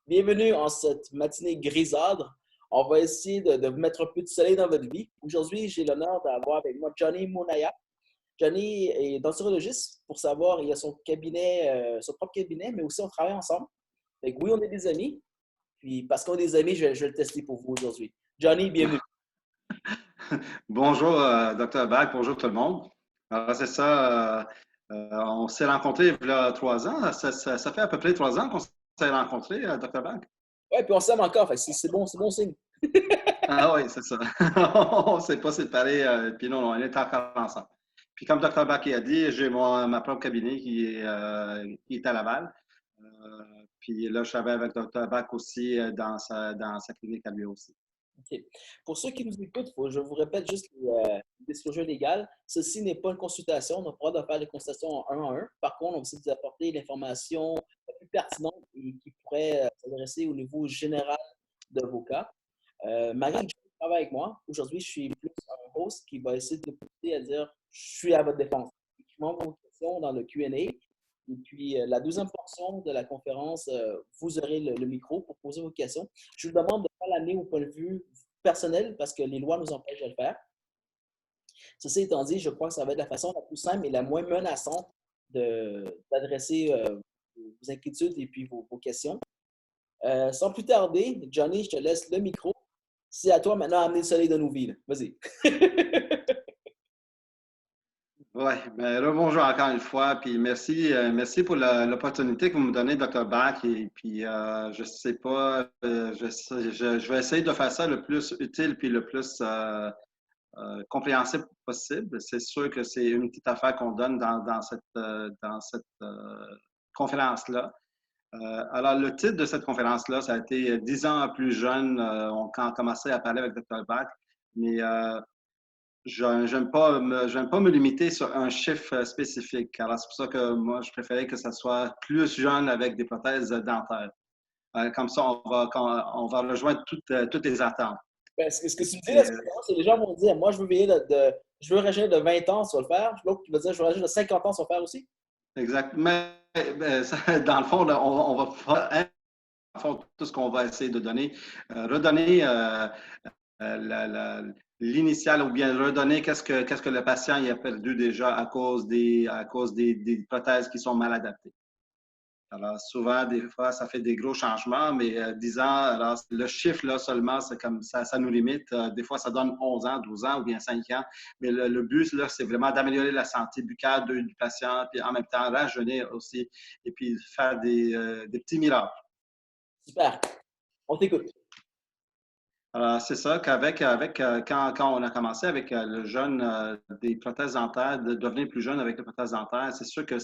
Bienvenue en cette matinée grisâtre. On va essayer de mettre un peu de soleil dans votre vie. Aujourd'hui, j'ai l'honneur d'avoir avec moi Johnny Mounaya. Johnny est dentistologiste. Pour savoir, il a son cabinet, son propre cabinet, mais aussi on travaille ensemble. Fait que oui, on est des amis. Puis parce qu'on est des amis, je vais le tester pour vous aujourd'hui. Johnny, bienvenue. Bonjour, Dr. Bach, bonjour tout le monde. Alors, c'est ça, on s'est rencontrés il y a 3 ans. Ça fait à peu près 3 ans qu'on s'est rencontrés, Dr. Bach. Ouais, puis on s'aime encore. Fait que c'est bon signe. Ah oui, c'est ça. On ne s'est pas séparés, puis non, on est encore ensemble. Puis comme Dr. Bach a dit, j'ai ma propre cabinet qui est à Laval. Puis là, je travaille avec Dr. Bach aussi dans sa clinique à lui aussi. OK. Pour ceux qui nous écoutent, je vous répète juste les disclosures légales. Ceci n'est pas une consultation. On n'a pas le droit de faire des consultations en un à un. Par contre, on va essayer de vous apporter l'information la plus pertinente et qui pourrait s'adresser au niveau général de vos cas. Marie qui travaille avec moi. Aujourd'hui, je suis plus un host qui va essayer de vous pousser à dire je suis à votre défense. Je m'envoie vos questions dans le Q&A. Et puis, la deuxième portion de la conférence, vous aurez le micro pour poser vos questions. Je vous demande de ne pas l'amener au point de vue personnel parce que les lois nous empêchent de le faire. Ceci étant dit, je crois que ça va être la façon la plus simple et la moins menaçante d'adresser vos inquiétudes et puis vos questions. Sans plus tarder, Johnny, je te laisse le micro. C'est à toi maintenant d'amener le soleil dans nos vies. Vas-y. Oui, bien, bonjour encore une fois, puis merci pour l'opportunité que vous me donnez, Dr. Bach. Et puis, je sais pas, je vais essayer de faire ça le plus utile puis le plus compréhensible possible. C'est sûr que c'est une petite affaire qu'on donne dans cette conférence-là. Alors, le titre de cette conférence-là, ça a été 10 ans plus jeune, quand on commençait à parler avec Dr. Bach, mais je n'aime pas me limiter sur un chiffre spécifique. Alors, c'est pour ça que moi, je préférais que ça soit plus jeune avec des prothèses dentaires. Comme ça, on va rejoindre toutes les attentes. Ben, ce que tu me dis, là, Et, c'est que les gens vont dire, moi, je veux rajeunir de 20 ans, tu vas le faire. L'autre qui va dire, je veux rajeunir de 50 ans, tu vas le faire aussi. exact. Mais dans le fond, là, on va pas, hein, dans le fond, tout ce qu'on va essayer de donner, redonner l'initial ou bien redonner qu'est-ce que le patient il a perdu déjà à cause des prothèses qui sont mal adaptées. Alors, souvent, des fois, ça fait des gros changements, mais 10 ans, alors le chiffre, là, seulement, c'est comme ça nous limite. Des fois, ça donne 11 ans, 12 ans ou bien 5 ans. Mais le but, là, c'est vraiment d'améliorer la santé buccale du patient, puis en même temps, rajeunir aussi, et puis faire des petits miracles. Super. On t'écoute. Alors, c'est ça quand on a commencé avec le jeune des prothèses dentaires, de devenir plus jeune avec les prothèses dentaires, c'est sûr que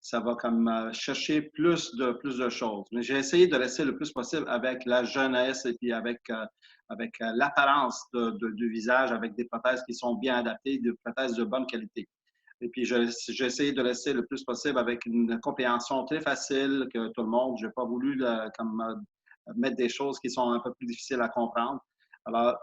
ça va comme chercher plus de choses. Mais j'ai essayé de rester le plus possible avec la jeunesse et puis avec l'apparence du visage, avec des prothèses qui sont bien adaptées, des prothèses de bonne qualité. Et puis, j'ai essayé de rester le plus possible avec une compréhension très facile que tout le monde. Je n'ai pas voulu mettre des choses qui sont un peu plus difficiles à comprendre. Alors,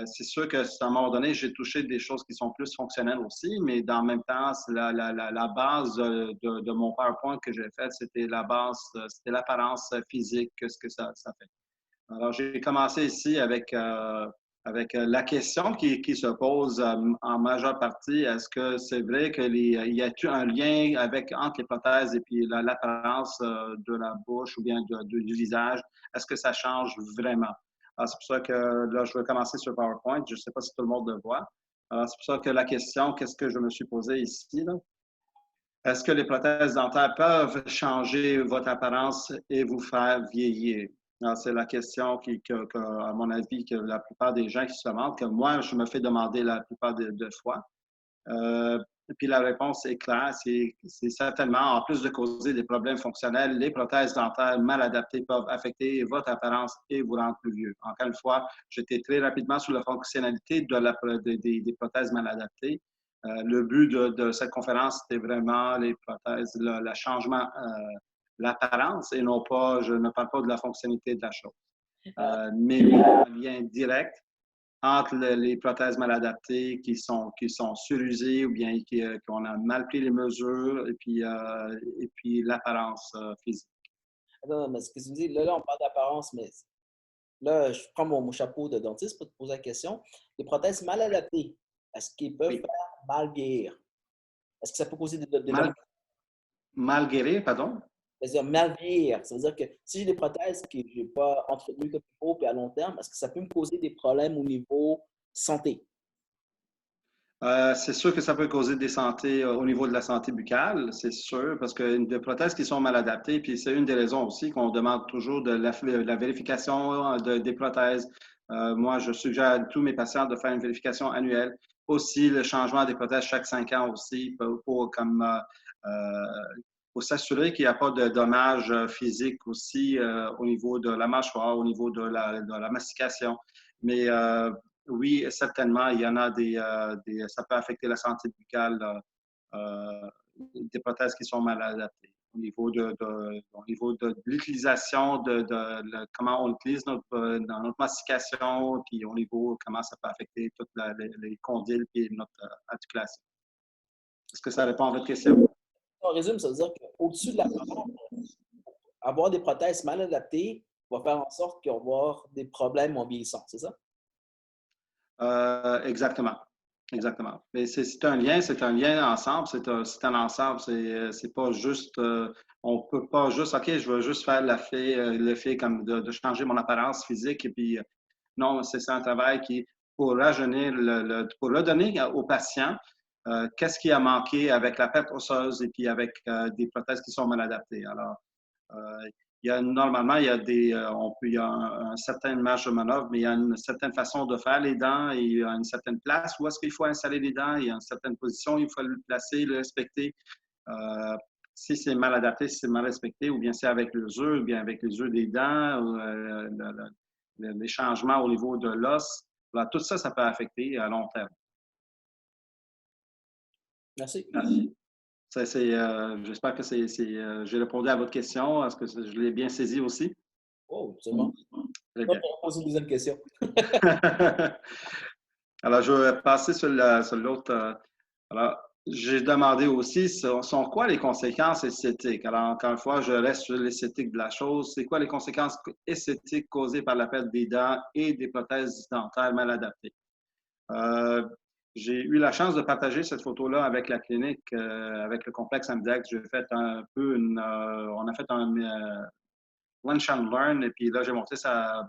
c'est sûr que à un moment donné, j'ai touché des choses qui sont plus fonctionnelles aussi, mais dans le même temps, la base de mon PowerPoint que j'ai fait, c'était la base, c'était l'apparence physique, ce que ça fait. Alors, j'ai commencé ici avec la question qui se pose en majeure partie. Est-ce que c'est vrai qu'il y a-t-il un lien entre les prothèses et puis l'apparence de la bouche ou bien du visage? Est-ce que ça change vraiment? Alors, c'est pour ça que là, je vais commencer sur PowerPoint. Je ne sais pas si tout le monde le voit. Alors, c'est pour ça que la question, qu'est-ce que je me suis posée ici, là? Est-ce que les prothèses dentaires peuvent changer votre apparence et vous faire vieillir? C'est la question à mon avis, que la plupart des gens qui se demandent, que moi, je me fais demander la plupart de fois. Et puis la réponse est claire, c'est certainement, en plus de causer des problèmes fonctionnels, les prothèses dentaires mal adaptées peuvent affecter votre apparence et vous rendre plus vieux. Encore une fois, j'étais très rapidement sur la fonctionnalité des prothèses mal adaptées. Le but de cette conférence, c'était vraiment les prothèses, le changement, l'apparence et non pas, je ne parle pas de la fonctionnalité de la chose. Mais il y a un lien direct entre les prothèses mal adaptées qui sont surusées ou bien qu'on a mal pris les mesures et puis l'apparence physique. Attends, mais ce que tu me dis, là, on parle d'apparence, mais là, je prends mon chapeau de dentiste pour te poser la question. Les prothèses mal adaptées, est-ce qu'ils peuvent Oui. faire mal vieillir? Est-ce que ça peut causer des dommages? Mal, malgré, pardon? C'est-à-dire mal vieillir. Ça veut dire que si j'ai des prothèses que je n'ai pas entretenues comme il faut, puis à long terme, est-ce que ça peut me causer des problèmes au niveau santé? C'est sûr que ça peut causer des santé au niveau de la santé buccale, c'est sûr, parce que des prothèses qui sont mal adaptées, puis c'est une des raisons aussi qu'on demande toujours de la vérification des prothèses. Moi, je suggère à tous mes patients de faire une vérification annuelle. Aussi, le changement des prothèses chaque 5 ans aussi, pour s'assurer qu'il n'y a pas de dommages physiques aussi au niveau de la mâchoire, au niveau de la mastication. Mais oui, certainement, il y en a ça peut affecter la santé buccale, des prothèses qui sont mal adaptées. Au niveau de l'utilisation comment on utilise dans notre mastication, puis au niveau comment ça peut affecter toutes les condyles et notre articulation. Est-ce que ça répond à votre question? En résumé, ça veut dire qu'au-dessus de la avoir des prothèses mal adaptées va faire en sorte qu'on va avoir des problèmes en vieillissant, c'est ça? Exactement. Exactement. Mais c'est un lien ensemble, c'est un ensemble. C'est pas juste, on peut pas juste, OK, je veux juste faire l'effet comme de changer mon apparence physique. Et puis, non, c'est un travail qui, pour rajeunir, pour redonner au patient qu'est-ce qui a manqué avec la perte osseuse et puis avec des prothèses qui sont mal adaptées. Alors, euh, normalement, il y a un certain marge de manœuvre, mais il y a une certaine façon de faire les dents et il y a une certaine place où est-ce qu'il faut installer les dents, il y a une certaine position, il faut le placer, le respecter. Euh, si c'est mal adapté, si c'est mal respecté, ou bien c'est avec l'usure, ou bien avec l'usure des dents, ou, les changements au niveau de l'os, tout ça, ça peut affecter à long terme. Merci. Merci. J'espère que j'ai répondu à votre question. Est-ce que je l'ai bien saisi aussi? Oh, c'est bon. Très Moi, bien. je vais poser une deuxième question. Alors, je vais passer sur l'autre. Alors, j'ai demandé aussi, sont quoi les conséquences esthétiques? Alors, encore une fois, je reste sur l'esthétique de la chose. C'est quoi les conséquences esthétiques causées par la perte des dents et des prothèses dentaires mal adaptées? Euh, j'ai eu la chance de partager cette photo-là avec la clinique, avec le complexe Amdex. J'ai fait un peu on a fait un lunch and learn, et puis là, j'ai montré ça à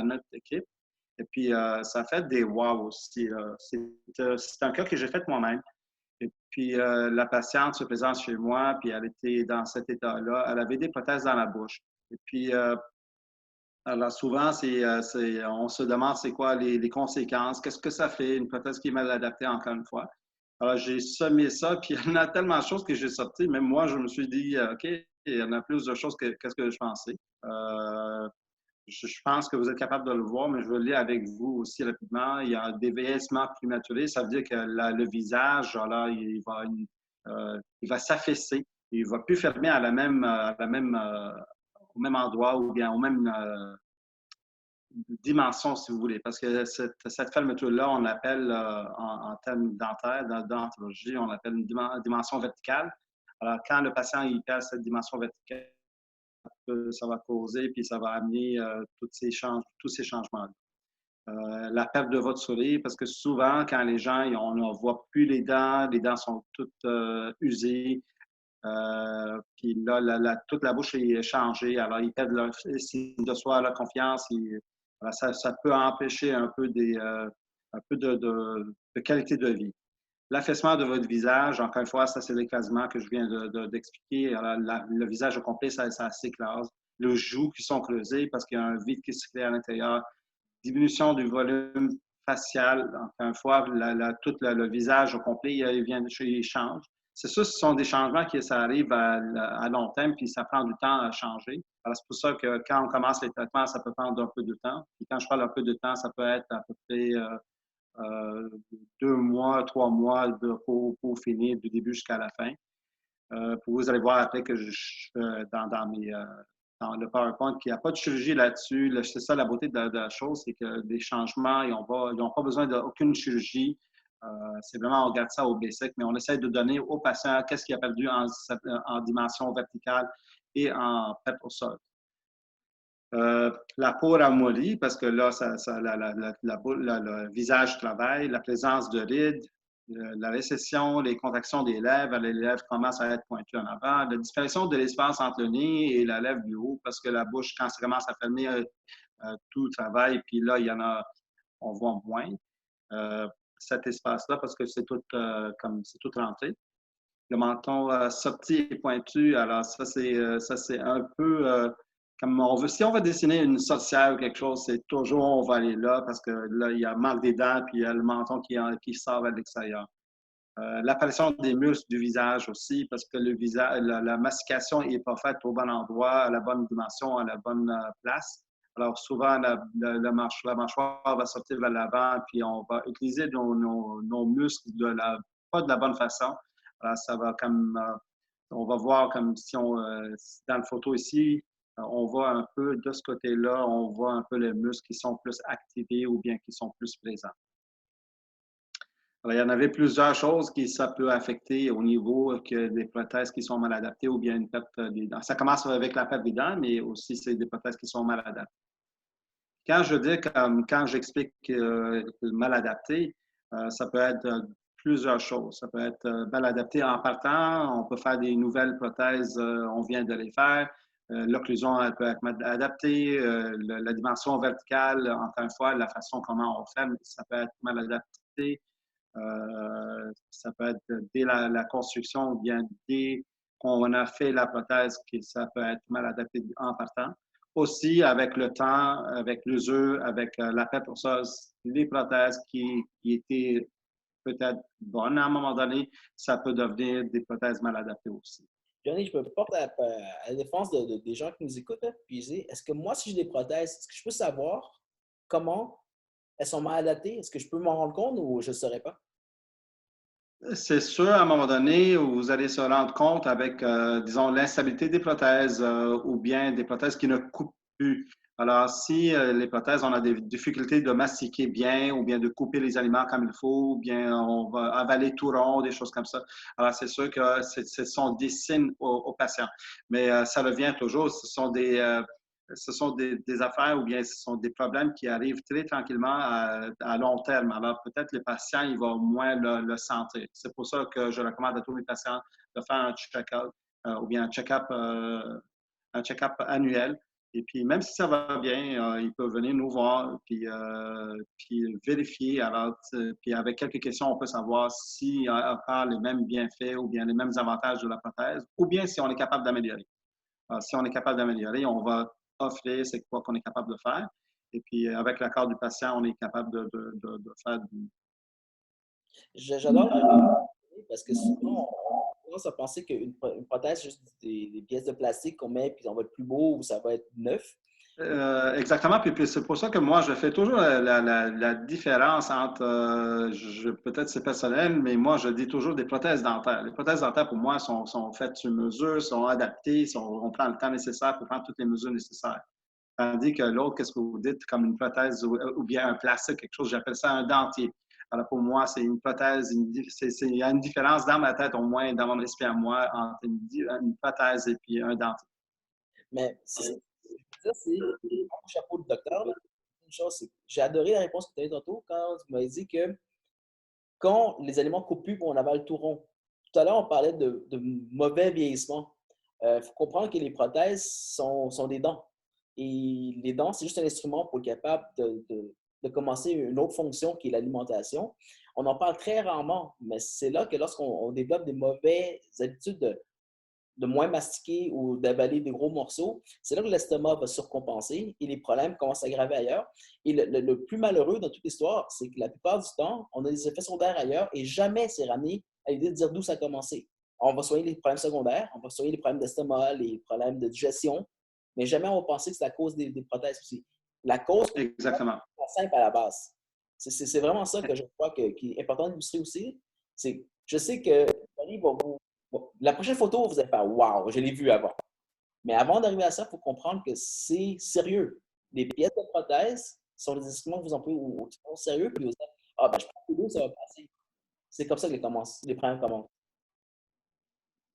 notre équipe. Et puis, ça fait des wow aussi. C'est un cas que j'ai fait moi-même. Et puis, la patiente se présente chez moi, puis elle était dans cet état-là. Elle avait des prothèses dans la bouche. Et puis, alors souvent, on se demande c'est quoi les conséquences, qu'est-ce que ça fait, une prothèse qui est mal adaptée, encore une fois. Alors, j'ai sommé ça, puis il y en a tellement de choses que j'ai sorties. Même moi, je me suis dit, OK, il y en a plus de choses que qu'est-ce que je pensais. Je pense que vous êtes capable de le voir, mais je vais le lire avec vous aussi rapidement. Il y a des vieillissements prématurés. Ça veut dire que le visage, alors, il va s'affaisser. Il ne va plus fermer au même endroit ou bien au même dimension, si vous voulez. Parce que cette fermeture-là, on l'appelle, en termes dentaires, d'odontologie, on l'appelle une dimension verticale. Alors, quand le patient il perd cette dimension verticale, ça va causer, puis ça va amener tous ces changements-là. La perte de votre sourire, parce que souvent, quand les gens, on ne voit plus les dents sont toutes usées, puis là, toute la bouche est changée, alors ils perdent leur estime de soi, leur confiance, ça peut empêcher un peu, de qualité de vie. L'affaissement de votre visage, encore une fois, ça c'est l'écrasement que je viens d'expliquer. Le visage au complet, ça s'écrase. Les joues qui sont creusées parce qu'il y a un vide qui se crée à l'intérieur. Diminution du volume facial. Encore une fois, tout le visage au complet, il change. C'est sûr, ce sont des changements ça arrive à long terme, puis ça prend du temps à changer. Alors, c'est pour ça que quand on commence les traitements, ça peut prendre un peu de temps. Puis quand je parle un peu de temps, ça peut être à peu près 2 mois, 3 mois pour finir du début jusqu'à la fin. Vous allez voir après que dans le PowerPoint qu'il n'y a pas de chirurgie là-dessus. C'est ça la beauté de la chose, c'est que les changements, ils n'ont pas besoin d'aucune chirurgie. C'est vraiment, on regarde ça au basic, mais on essaie de donner au patient qu'est-ce qu'il a perdu en dimension verticale et en PEP osseuse. La peau ramollie, parce que là, le visage travaille, la présence de rides, la récession, les contractions des lèvres commencent à être pointues en avant, la disparition de l'espace entre le nez et la lèvre du haut, parce que la bouche, quand ça commence à fermer, tout travaille, puis là, il y en a, on voit moins cet espace-là, parce que c'est tout rentré. Le menton sorti et pointu, alors ça, c'est un peu comme si on veut dessiner une sorcière ou quelque chose, c'est toujours on va aller là parce que là, il y a manque des dents puis il y a le menton qui sort à l'extérieur. L'apparition des muscles du visage aussi, parce que le visage, la mastication n'est pas faite au bon endroit, à la bonne dimension, à la bonne place. Alors souvent, la mâchoire va sortir vers l'avant, puis on va utiliser nos muscles pas de la bonne façon. Alors ça va comme, on va voir comme si dans la photo ici, on voit un peu de ce côté-là, on voit un peu les muscles qui sont plus activés ou bien qui sont plus présents. Alors, il y en avait plusieurs choses qui ça peut affecter au niveau que des prothèses qui sont mal adaptées ou bien une perte des dents. Ça commence avec la perte des dents, mais aussi c'est des prothèses qui sont mal adaptées. Quand j'explique mal adapté, ça peut être plusieurs choses. Ça peut être mal adapté en partant, on peut faire des nouvelles prothèses, on vient de les faire. L'occlusion, elle peut être mal adaptée. La dimension verticale, encore une fois, la façon comment on ferme, ça peut être mal adapté. Ça peut être dès la construction ou bien dès qu'on a fait la prothèse, ça peut être mal adapté en partant. Aussi, avec le temps, avec l'usure, avec la PEP osseuse, les prothèses qui étaient peut-être bonnes à un moment donné, ça peut devenir des prothèses mal adaptées aussi. Johnny, je me porte à la défense des gens qui nous écoutent. Puis je dis, est-ce que moi, si j'ai des prothèses, est-ce que je peux savoir comment elles sont mal adaptées? Est-ce que je peux m'en rendre compte ou je ne saurais pas? C'est sûr, à un moment donné, où vous allez se rendre compte avec, disons, l'instabilité des prothèses ou bien des prothèses qui ne coupent plus. Alors, si les prothèses, on a des difficultés de mastiquer bien ou bien de couper les aliments comme il faut, ou bien on va avaler tout rond, des choses comme ça. Alors, c'est sûr que ce sont des signes aux patients. Mais ça revient toujours, ce sont des affaires ou bien ce sont des problèmes qui arrivent très tranquillement à long terme. Alors, peut-être le patient, il va moins le sentir. C'est pour ça que je recommande à tous mes patients de faire un check-up ou bien un check-up annuel. Et puis, même si ça va bien, ils peuvent venir nous voir puis vérifier. Alors, puis avec quelques questions, on peut savoir s'il y a encore les mêmes bienfaits ou bien les mêmes avantages de la prothèse ou bien si on est capable d'améliorer. Si on est capable d'améliorer, on va offrir c'est quoi qu'on est capable de faire. Et puis, avec l'accord du patient, on est capable de faire du... J'adore la parce que souvent, on commence à penser qu'une prothèse, c'est juste des pièces de plastique qu'on met puis on va être plus beau ou ça va être neuf. Exactement. Puis c'est pour ça que moi, je fais toujours la différence entre, peut-être c'est personnel, mais moi, je dis toujours des prothèses dentaires. Les prothèses dentaires, pour moi, sont faites sur mesure, sont adaptées, on prend le temps nécessaire pour prendre toutes les mesures nécessaires. Tandis que l'autre, qu'est-ce que vous dites, comme une prothèse ou bien un plastique, quelque chose, j'appelle ça un dentier. Alors pour moi, c'est une prothèse, il y a une différence dans ma tête, au moins dans mon esprit à moi, entre une prothèse et puis un dentier. Mais ça, c'est mon chapeau de docteur. Là. Une chose, c'est que j'ai adoré la réponse que tu as eu tantôt quand tu m'as dit que quand les aliments coupent plus, on avale tout rond. Tout à l'heure, on parlait de mauvais vieillissement. Il faut comprendre que les prothèses sont des dents. Et les dents, c'est juste un instrument pour être capable de commencer une autre fonction qui est l'alimentation. On en parle très rarement, mais c'est là que lorsqu'on développe des mauvaises habitudes de moins mastiquer ou d'avaler des gros morceaux, c'est là que l'estomac va surcompenser et les problèmes commencent à s'aggraver ailleurs. Et le plus malheureux dans toute l'histoire, c'est que la plupart du temps, on a des effets secondaires ailleurs et jamais c'est ramené à l'idée de dire d'où ça a commencé. On va soigner les problèmes secondaires, on va soigner les problèmes d'estomac, les problèmes de digestion, mais jamais on va penser que c'est à cause des prothèses aussi. La cause Exactement. est simple à la base. C'est vraiment ça que je crois qui est important d'illustrer aussi. Je sais que Tony va vous bon, la prochaine photo, vous allez faire waouh, je l'ai vu avant. Mais avant d'arriver à ça, il faut comprendre que c'est sérieux. Les pièces de prothèse sont des instruments que vous employez au sérieux, puis vous dites, ah, ben, je prends l'eau, ça va passer. C'est comme ça que les problèmes commencent.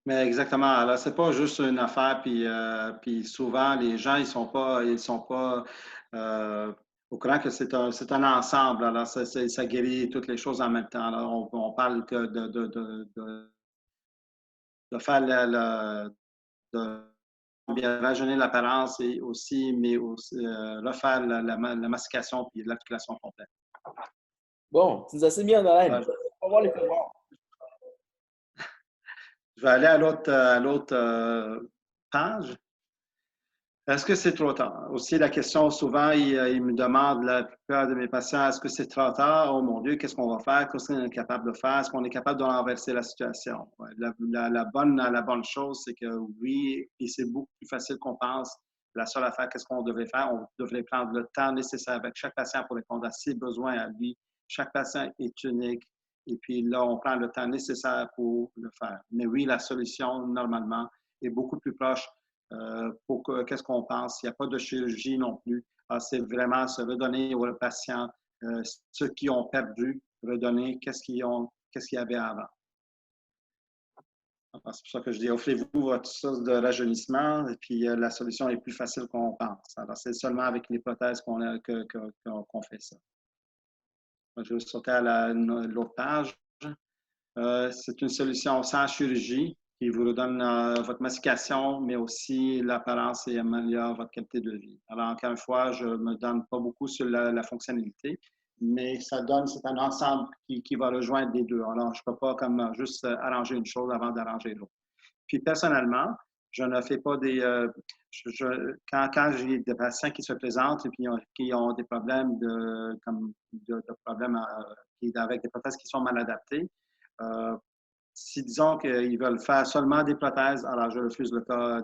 Mais exactement. Alors, c'est pas juste une affaire, puis souvent, les gens, ils sont pas au courant que c'est un ensemble. Alors, ça guérit toutes les choses en même temps. Alors, on parle que de faire de bien rajeunir l'apparence et aussi, mais aussi refaire la mastication puis l'articulation complète. Bon, tu nous as assez mis en haleine. Alors, On va voir les faire voir. je vais aller à l'autre page. Est-ce que c'est trop tard? Aussi, la question, souvent, ils me demandent, la plupart de mes patients, est-ce que c'est trop tard? Oh mon Dieu, qu'est-ce qu'on va faire? Qu'est-ce qu'on est capable de faire? Est-ce qu'on est capable de renverser la situation? Ouais, la bonne chose, c'est que oui, et c'est beaucoup plus facile qu'on pense. La seule affaire, qu'est-ce qu'on devrait faire? On devrait prendre le temps nécessaire avec chaque patient pour répondre à ses besoins à lui. Chaque patient est unique. Et puis là, on prend le temps nécessaire pour le faire. Mais oui, la solution, normalement, est beaucoup plus proche pour qu'est-ce qu'on pense. Il n'y a pas de chirurgie non plus. C'est vraiment se redonner aux patients ceux qui ont perdu, redonner qu'est-ce qu'ils y avait avant. C'est pour ça que je dis, offrez-vous votre source de rajeunissement et puis la solution est plus facile qu'on pense. Alors, c'est seulement avec les prothèses qu'on fait ça. Je vais sauter à l'autre page. C'est une solution sans chirurgie qui vous redonne votre mastication, mais aussi l'apparence et améliore votre qualité de vie. Alors, encore une fois, je ne me donne pas beaucoup sur la fonctionnalité, mais c'est un ensemble qui va rejoindre les deux. Alors, je ne peux pas comme juste arranger une chose avant d'arranger l'autre. Puis, personnellement, je ne fais pas quand j'ai des patients qui se présentent et puis qui ont des problèmes avec des prothèses qui sont mal adaptées, si disons qu'ils veulent faire seulement des prothèses, alors je refuse le cas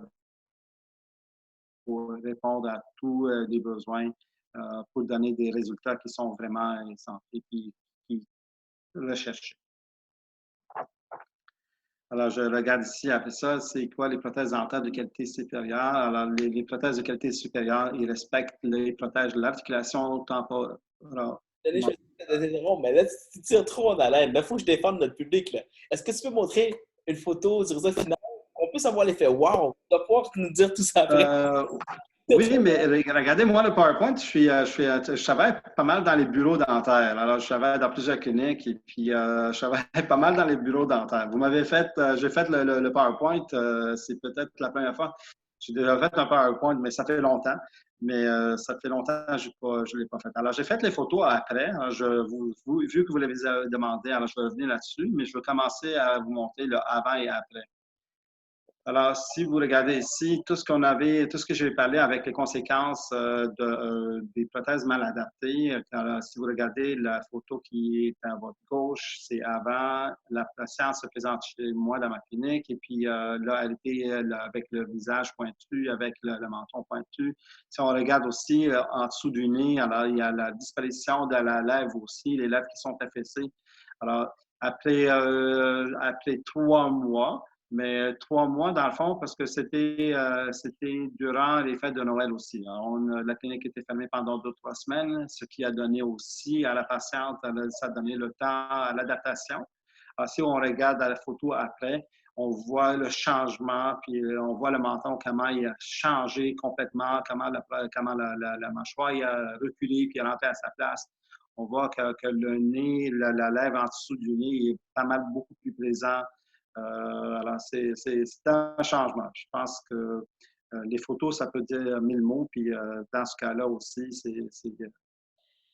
pour répondre à tous les besoins, pour donner des résultats qui sont vraiment essentiels et qui recherchés. Alors, je regarde ici, après ça, c'est quoi les prothèses dentaires de qualité supérieure? Alors, les prothèses de qualité supérieure, ils respectent les prothèses de l'articulation temporale. Désolé, je vais t'interrompre, mais là, tu tires trop en haleine. Là, il faut que je défende notre public. Est-ce que tu peux montrer une photo du résultat final? On peut savoir l'effet wow. Tu vas pouvoir nous dire tout ça après. Euh, oui, mais regardez, moi, le PowerPoint, je travaille pas mal dans les bureaux dentaires. Alors, je travaille dans plusieurs cliniques et puis je travaille pas mal dans les bureaux dentaires. Vous m'avez fait, j'ai fait le PowerPoint, c'est peut-être la première fois. J'ai déjà fait un PowerPoint, mais ça fait longtemps. Mais ça fait longtemps que je ne l'ai pas fait. Alors, j'ai fait les photos après. Alors, vu que vous l'avez demandé, alors je vais revenir là-dessus, mais je vais commencer à vous montrer le avant et après. Alors, si vous regardez ici, tout ce que j'ai parlé avec les conséquences des prothèses mal adaptées, si vous regardez la photo qui est à votre gauche, c'est avant, la patiente se présente chez moi dans ma clinique, et puis là, elle était avec le visage pointu, avec le menton pointu. Si on regarde aussi en dessous du nez, alors il y a la disparition de la lèvre aussi, les lèvres qui sont affaissées. Alors, après 3 mois, mais 3 mois, dans le fond, parce que c'était durant les fêtes de Noël aussi. La clinique était fermée pendant 2 ou 3 semaines, ce qui a donné aussi à la patiente, ça a donné le temps à l'adaptation. Alors, si on regarde la photo après, on voit le changement, puis on voit le menton, comment il a changé complètement, comment la mâchoire a reculé, puis est rentré à sa place. On voit que le nez, la lèvre en dessous du nez est pas mal beaucoup plus présent. Alors, c'est un changement. Je pense que les photos, ça peut dire 1000 mots. Puis dans ce cas-là aussi, c'est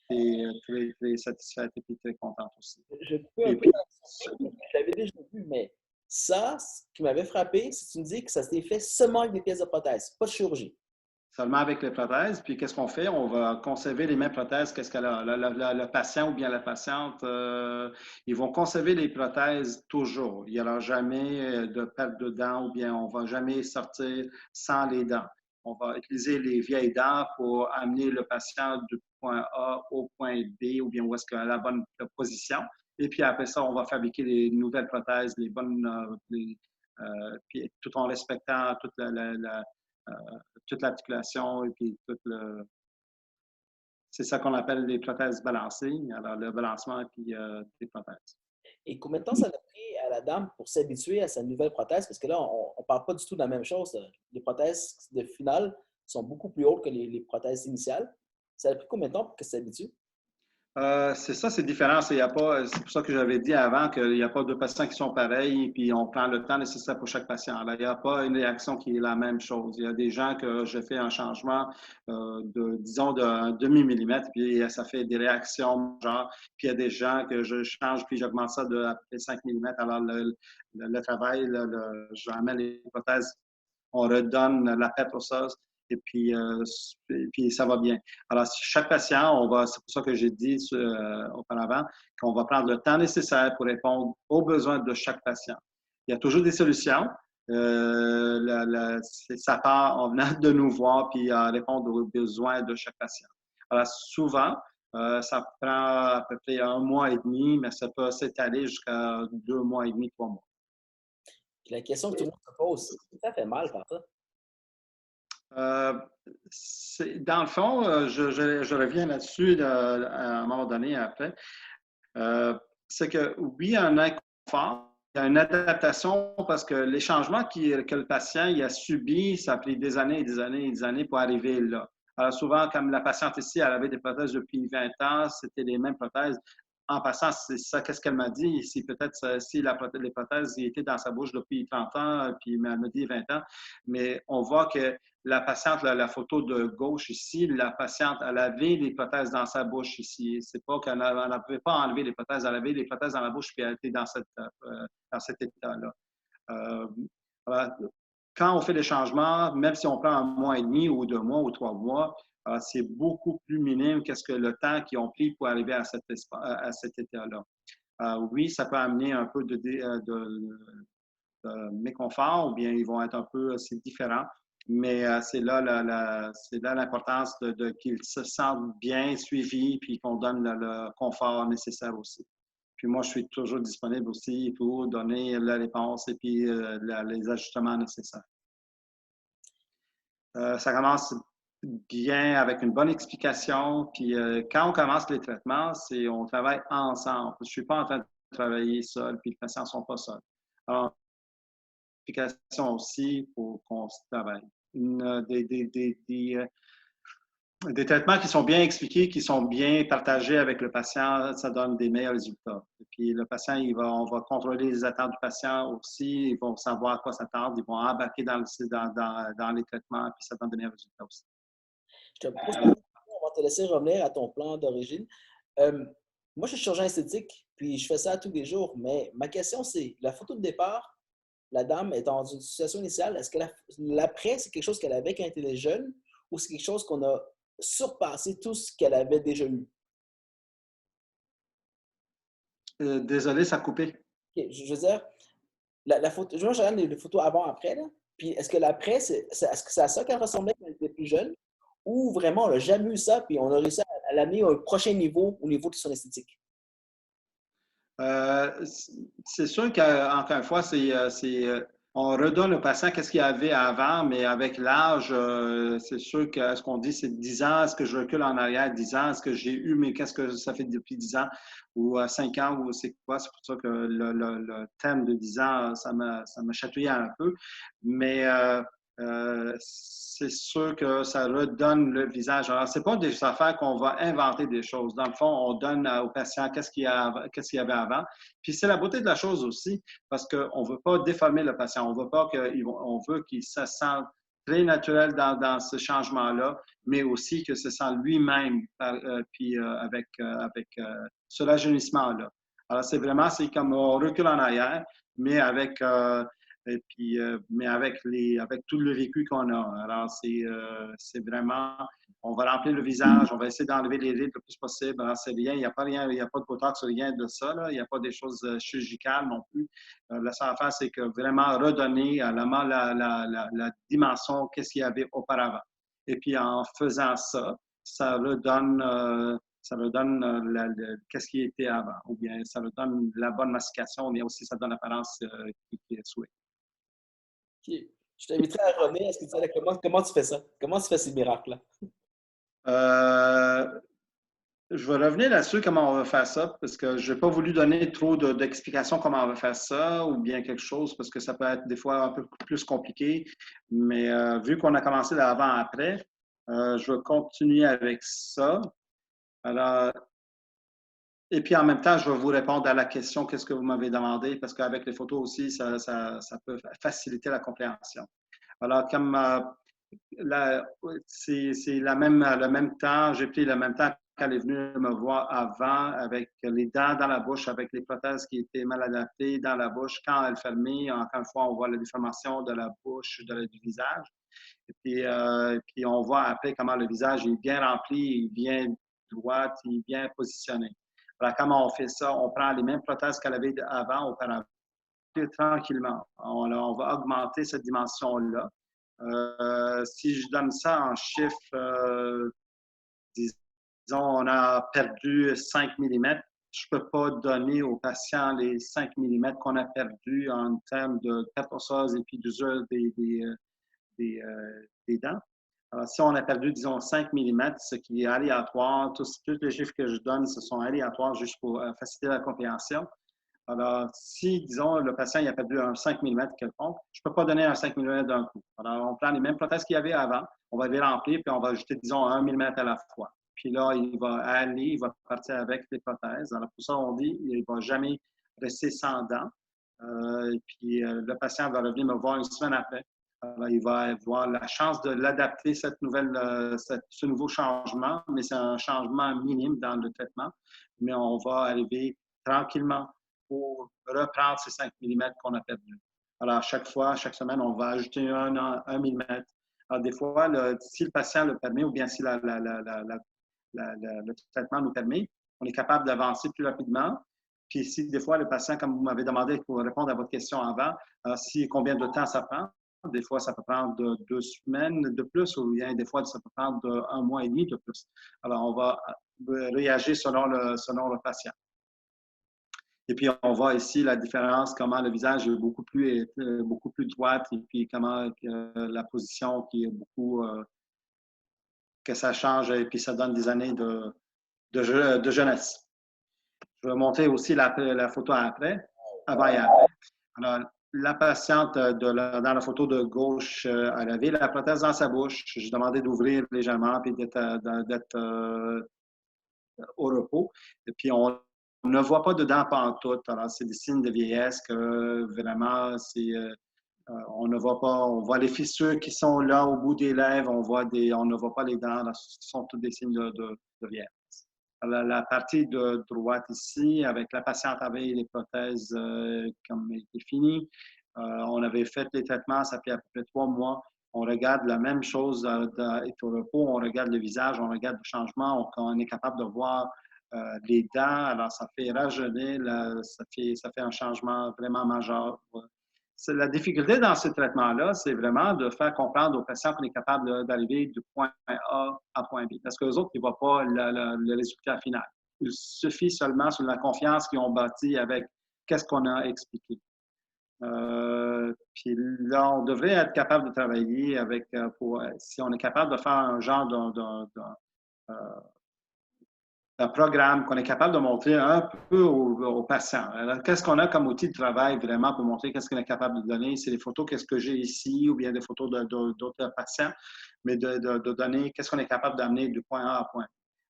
très, très satisfaite et puis très contente aussi. Je peux un Et peu puis, je l'avais déjà vu, mais ça, ce qui m'avait frappé, c'est que tu me dis que ça s'est fait seulement avec des pièces de prothèse, pas de chirurgie. seulement avec les prothèses. Puis qu'est-ce qu'on fait? On va conserver les mêmes prothèses qu'est-ce qu'elle a. Le patient ou bien la patiente, ils vont conserver les prothèses toujours. Il n'y aura jamais de perte de dents ou bien on ne va jamais sortir sans les dents. On va utiliser les vieilles dents pour amener le patient du point A au point B ou bien où est-ce qu'il a la bonne position. Et puis après ça, on va fabriquer les nouvelles prothèses, les bonnes, puis tout en respectant euh, toute l'articulation et puis tout le. C'est ça qu'on appelle les prothèses balancées. Alors, le balancement et puis des prothèses. Et combien de temps ça a pris à la dame pour s'habituer à sa nouvelle prothèse? Parce que là, on ne parle pas du tout de la même chose. Les prothèses de finale sont beaucoup plus hautes que les prothèses initiales. Ça a pris combien de temps pour qu'elle s'habitue? C'est ça, c'est différent. C'est pour ça que j'avais dit avant qu'il n'y a pas deux patients qui sont pareils, puis on prend le temps nécessaire pour chaque patient. Là, il n'y a pas une réaction qui est la même chose. Il y a des gens que je fais un changement disons, d'un demi-millimètre, puis ça fait des réactions genre. Puis il y a des gens que je change, puis j'augmente ça de à peu près 5 millimètres. Alors, le travail, je ramène les hypothèses, on redonne la pète osseuse et puis ça va bien. Alors, chaque patient, c'est pour ça que j'ai dit auparavant qu'on va prendre le temps nécessaire pour répondre aux besoins de chaque patient. Il y a toujours des solutions. Ça part en venant de nous voir puis à répondre aux besoins de chaque patient. Alors, souvent, ça prend à peu près 1 mois et demi, mais ça peut s'étaler jusqu'à 2 mois et demi, 3 mois. Puis la question que tout le monde se pose, ça fait mal par ça. Euh, dans le fond, je reviens là-dessus à un moment donné après. C'est que oui, il y a un inconfort, il y a une adaptation parce que les changements que le patient il a subis, ça a pris des années et des années et des années pour arriver là. Alors souvent, comme la patiente ici, elle avait des prothèses depuis 20 ans, c'était les mêmes prothèses. En passant, c'est ça, qu'est-ce qu'elle m'a dit? Si peut-être si les prothèses étaient dans sa bouche depuis 30 ans, puis elle me dit 20 ans, mais on voit que la patiente, la photo de gauche ici, la patiente, elle avait les prothèses dans sa bouche ici. C'est pas qu'elle ne pouvait pas enlever les prothèses, elle avait les prothèses dans la bouche puis elle était dans cet état-là. Euh, voilà. Quand on fait des changements, même si on prend 1 mois et demi ou 2 mois ou 3 mois, c'est beaucoup plus minime qu'est-ce que le temps qu'ils ont pris pour arriver à cet état-là. Oui, ça peut amener un peu de méconfort ou bien ils vont être un peu différents. Mais c'est là l'importance qu'ils se sentent bien suivis puis qu'on donne le confort nécessaire aussi. Puis moi, je suis toujours disponible aussi pour donner la réponse et puis les ajustements nécessaires. Ça commence bien avec une bonne explication. Puis quand on commence les traitements, on travaille ensemble. Je ne suis pas en train de travailler seul, puis les patients ne sont pas seuls. Alors, explication aussi pour qu'on se travaille. Des traitements qui sont bien expliqués, qui sont bien partagés avec le patient, ça donne des meilleurs résultats. Et puis le patient, on va contrôler les attentes du patient aussi, ils vont savoir à quoi s'attendre, ils vont embarquer dans les traitements, puis ça donne des meilleurs résultats aussi. Je te pose la question, on va te laisser revenir à ton plan d'origine. Euh, Moi, je suis chirurgien esthétique, puis je fais ça tous les jours, mais ma question, c'est, la photo de départ, la dame est dans une situation initiale, est-ce que l'après, c'est quelque chose qu'elle avait quand elle était jeune, ou c'est quelque chose qu'on a surpassé tout ce qu'elle avait déjà eu? Désolé, ça a coupé. Ok, je veux dire, la photo, je regarde les photos avant-après, là, puis est-ce que l'après, est-ce que c'est à ça qu'elle ressemblait quand elle était plus jeune, ou vraiment on n'a jamais eu ça, puis on a réussi à l'amener à un prochain niveau, au niveau de son esthétique? Euh, c'est sûr qu'encore une fois, on redonne au patient qu'est-ce qu'il y avait avant, mais avec l'âge, c'est sûr que ce qu'on dit, c'est 10 ans, est-ce que je recule en arrière 10 ans, est-ce que j'ai eu, mais qu'est-ce que ça fait depuis 10 ans, ou 5 ans, ou c'est quoi? C'est pour ça que le thème de 10 ans, ça me chatouillait un peu. Mais c'est sûr que ça redonne le visage. Alors, c'est pas des affaires qu'on va inventer des choses. Dans le fond, on donne au patient qu'est-ce qu'il y avait avant. Puis c'est la beauté de la chose aussi, parce qu'on ne veut pas déformer le patient. On veut qu'il se sente très naturel dans ce changement-là, mais aussi que se sent lui-même puis avec ce rajeunissement-là. Alors, c'est comme on recule en arrière, mais avec tout le vécu qu'on a. Alors, c'est vraiment, on va remplir le visage, on va essayer d'enlever les rides le plus possible. Alors, c'est rien, il n'y a pas rien, il n'y a pas de botox, rien de ça, là. Il n'y a pas des choses chirurgicales non plus. La seule affaire, c'est que vraiment redonner à la dimension qu'est-ce qu'il y avait auparavant. Et puis, en faisant ça, ça redonne qu'est-ce qui était avant, ou bien ça redonne la bonne mastication, mais aussi ça donne l'apparence qui est souhaitée. Ok. Je t'inviterai à revenir. Est-ce que tu savais comment tu fais ça? Comment tu fais ces miracles-là? Euh, Je vais revenir là-dessus, comment on va faire ça, parce que je n'ai pas voulu donner trop d'explications comment on va faire ça, ou bien quelque chose, parce que ça peut être des fois un peu plus compliqué. Mais vu qu'on a commencé d'avant-après, je vais continuer avec ça. Alors, et puis en même temps, je vais vous répondre à la question, qu'est-ce que vous m'avez demandé, parce qu'avec les photos aussi, ça peut faciliter la compréhension. Alors, comme c'est le même temps, j'ai pris le même temps qu'elle est venue me voir avant avec les dents dans la bouche, avec les prothèses qui étaient mal adaptées dans la bouche. Quand elle fermait, encore une fois, on voit la déformation de la bouche, du visage. Et puis, on voit après comment le visage est bien rempli, il est bien droit, il est bien positionné. Alors, comment on fait ça? On prend les mêmes prothèses qu'elle avait avant, auparavant, tranquillement. On va augmenter cette dimension-là. Si je donne ça en chiffres, disons, on a perdu 5 mm, je ne peux pas donner au patient les 5 mm qu'on a perdus en termes de perte osseuse et puis d'usure des dents. Alors, si on a perdu, disons, 5 mm, ce qui est aléatoire, tous les chiffres que je donne, ce sont aléatoires juste pour faciliter la compréhension. Alors, si, disons, le patient il a perdu un 5 mm quelconque, je ne peux pas donner un 5 mm d'un coup. Alors, on prend les mêmes prothèses qu'il y avait avant, on va les remplir, puis on va ajouter, disons, 1 mm à la fois. Puis là, il va aller, il va partir avec les prothèses. Alors, pour ça, on dit, il ne va jamais rester sans dents. Et puis, le patient va revenir me voir une semaine après. Alors, il va avoir la chance de l'adapter, ce nouveau changement, mais c'est un changement minime dans le traitement. Mais on va arriver tranquillement pour reprendre ces 5 mm qu'on a perdus. Alors, chaque fois, chaque semaine, on va ajouter 1 mm. Alors, des fois, si le patient le permet ou bien si le traitement nous permet, on est capable d'avancer plus rapidement. Puis si des fois, le patient, comme vous m'avez demandé pour répondre à votre question avant, combien de temps ça prend, des fois, ça peut prendre 2 semaines de plus ou bien des fois, ça peut prendre 1 mois et demi de plus. Alors, on va réagir selon le patient. Et puis, on voit ici la différence, comment le visage est beaucoup plus droit et puis comment la position qui est que ça change et puis ça donne des années de jeunesse. Je vais montrer aussi la photo après, avant et après. Alors, la patiente dans la photo de gauche, elle avait la prothèse dans sa bouche. Je demandais d'ouvrir légèrement et d'être au repos. Et puis, on ne voit pas de dents pantoute. Alors, c'est des signes de vieillesse que vraiment, on ne voit pas. On voit les fissures qui sont là au bout des lèvres. On ne voit pas les dents. Là, ce sont tous des signes de vieillesse. Alors, la partie de droite ici, avec la patiente avait les prothèses comme était fini. On avait fait les traitements, ça fait à peu près 3 mois. On regarde la même chose au repos, on regarde le visage, on regarde le changement, on est capable de voir les dents. Alors, ça fait rajeunir, ça fait un changement vraiment majeur. La difficulté dans ce traitement-là, c'est vraiment de faire comprendre aux patients qu'on est capable d'arriver du point A à point B. Parce que les autres, ils ne voient pas le résultat final. Il suffit seulement sur la confiance qu'ils ont bâtie avec qu'est-ce qu'on a expliqué. Puis là, on devrait être capable de travailler avec, si on est capable de faire un genre d'un programme qu'on est capable de montrer un peu aux patients. Alors, qu'est-ce qu'on a comme outil de travail vraiment pour montrer qu'est-ce qu'on est capable de donner? C'est les photos, qu'est-ce que j'ai ici, ou bien des photos d'autres patients, mais de donner qu'est-ce qu'on est capable d'amener du point A à point B.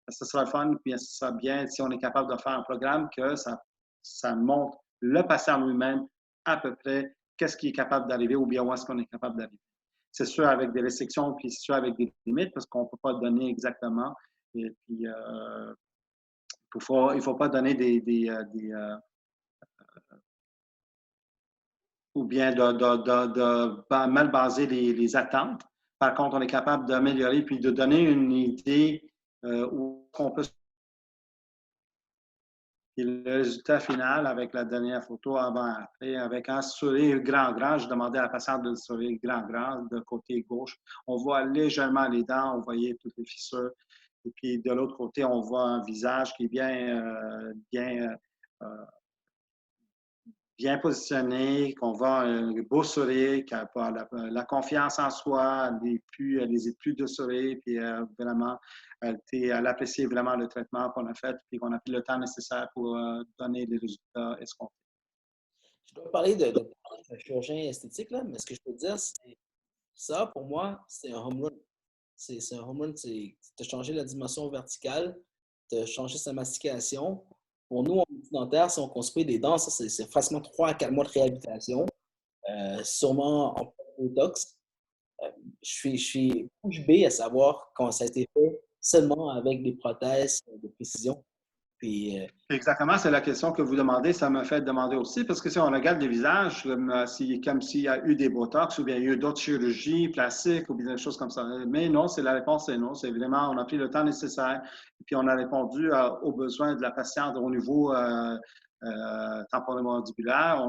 Ça sera le fun, puis ça sera bien si on est capable de faire un programme que ça montre le patient lui-même à peu près qu'est-ce qu'il est capable d'arriver ou bien où est-ce qu'on est capable d'arriver. C'est sûr avec des restrictions, puis c'est sûr avec des limites, parce qu'on ne peut pas donner exactement. Et puis, il ne faut pas donner ou bien de mal baser les attentes. Par contre, on est capable d'améliorer puis de donner une idée où on peut. Et le résultat final avec la dernière photo avant-après, avec un sourire grand, je demandais à la patiente de sourire grand, de côté gauche. On voit légèrement les dents, on voyait toutes les fissures. Et puis de l'autre côté, on voit un visage qui est bien bien positionné, qu'on voit un beau sourire, qui a la confiance en soi, les plus de sourire, puis vraiment, elle apprécie vraiment le traitement qu'on a fait, puis qu'on a pris le temps nécessaire pour donner les résultats escomptés. Je dois parler de chirurgien esthétique, là, mais ce que je peux te dire, c'est ça, pour moi, c'est un home run. C'est un home run, tu as changé la dimension verticale, tu as changé sa mastication. Pour nous, en dentaire, si on construit des dents, ça, c'est facilement 3 à 4 mois de réhabilitation, sûrement en botox. Euh, je suis bouche bée à savoir quand ça a été fait seulement avec des prothèses de précision. Puis, Exactement, c'est la question que vous demandez. Ça me fait demander aussi, parce que si on regarde des visages, comme s'il y a eu des Botox ou bien il y a eu d'autres chirurgies plastiques ou bien des choses comme ça. Mais non, la réponse est non. C'est vraiment, on a pris le temps nécessaire et puis on a répondu aux besoins de la patiente au niveau temporomandibulaire,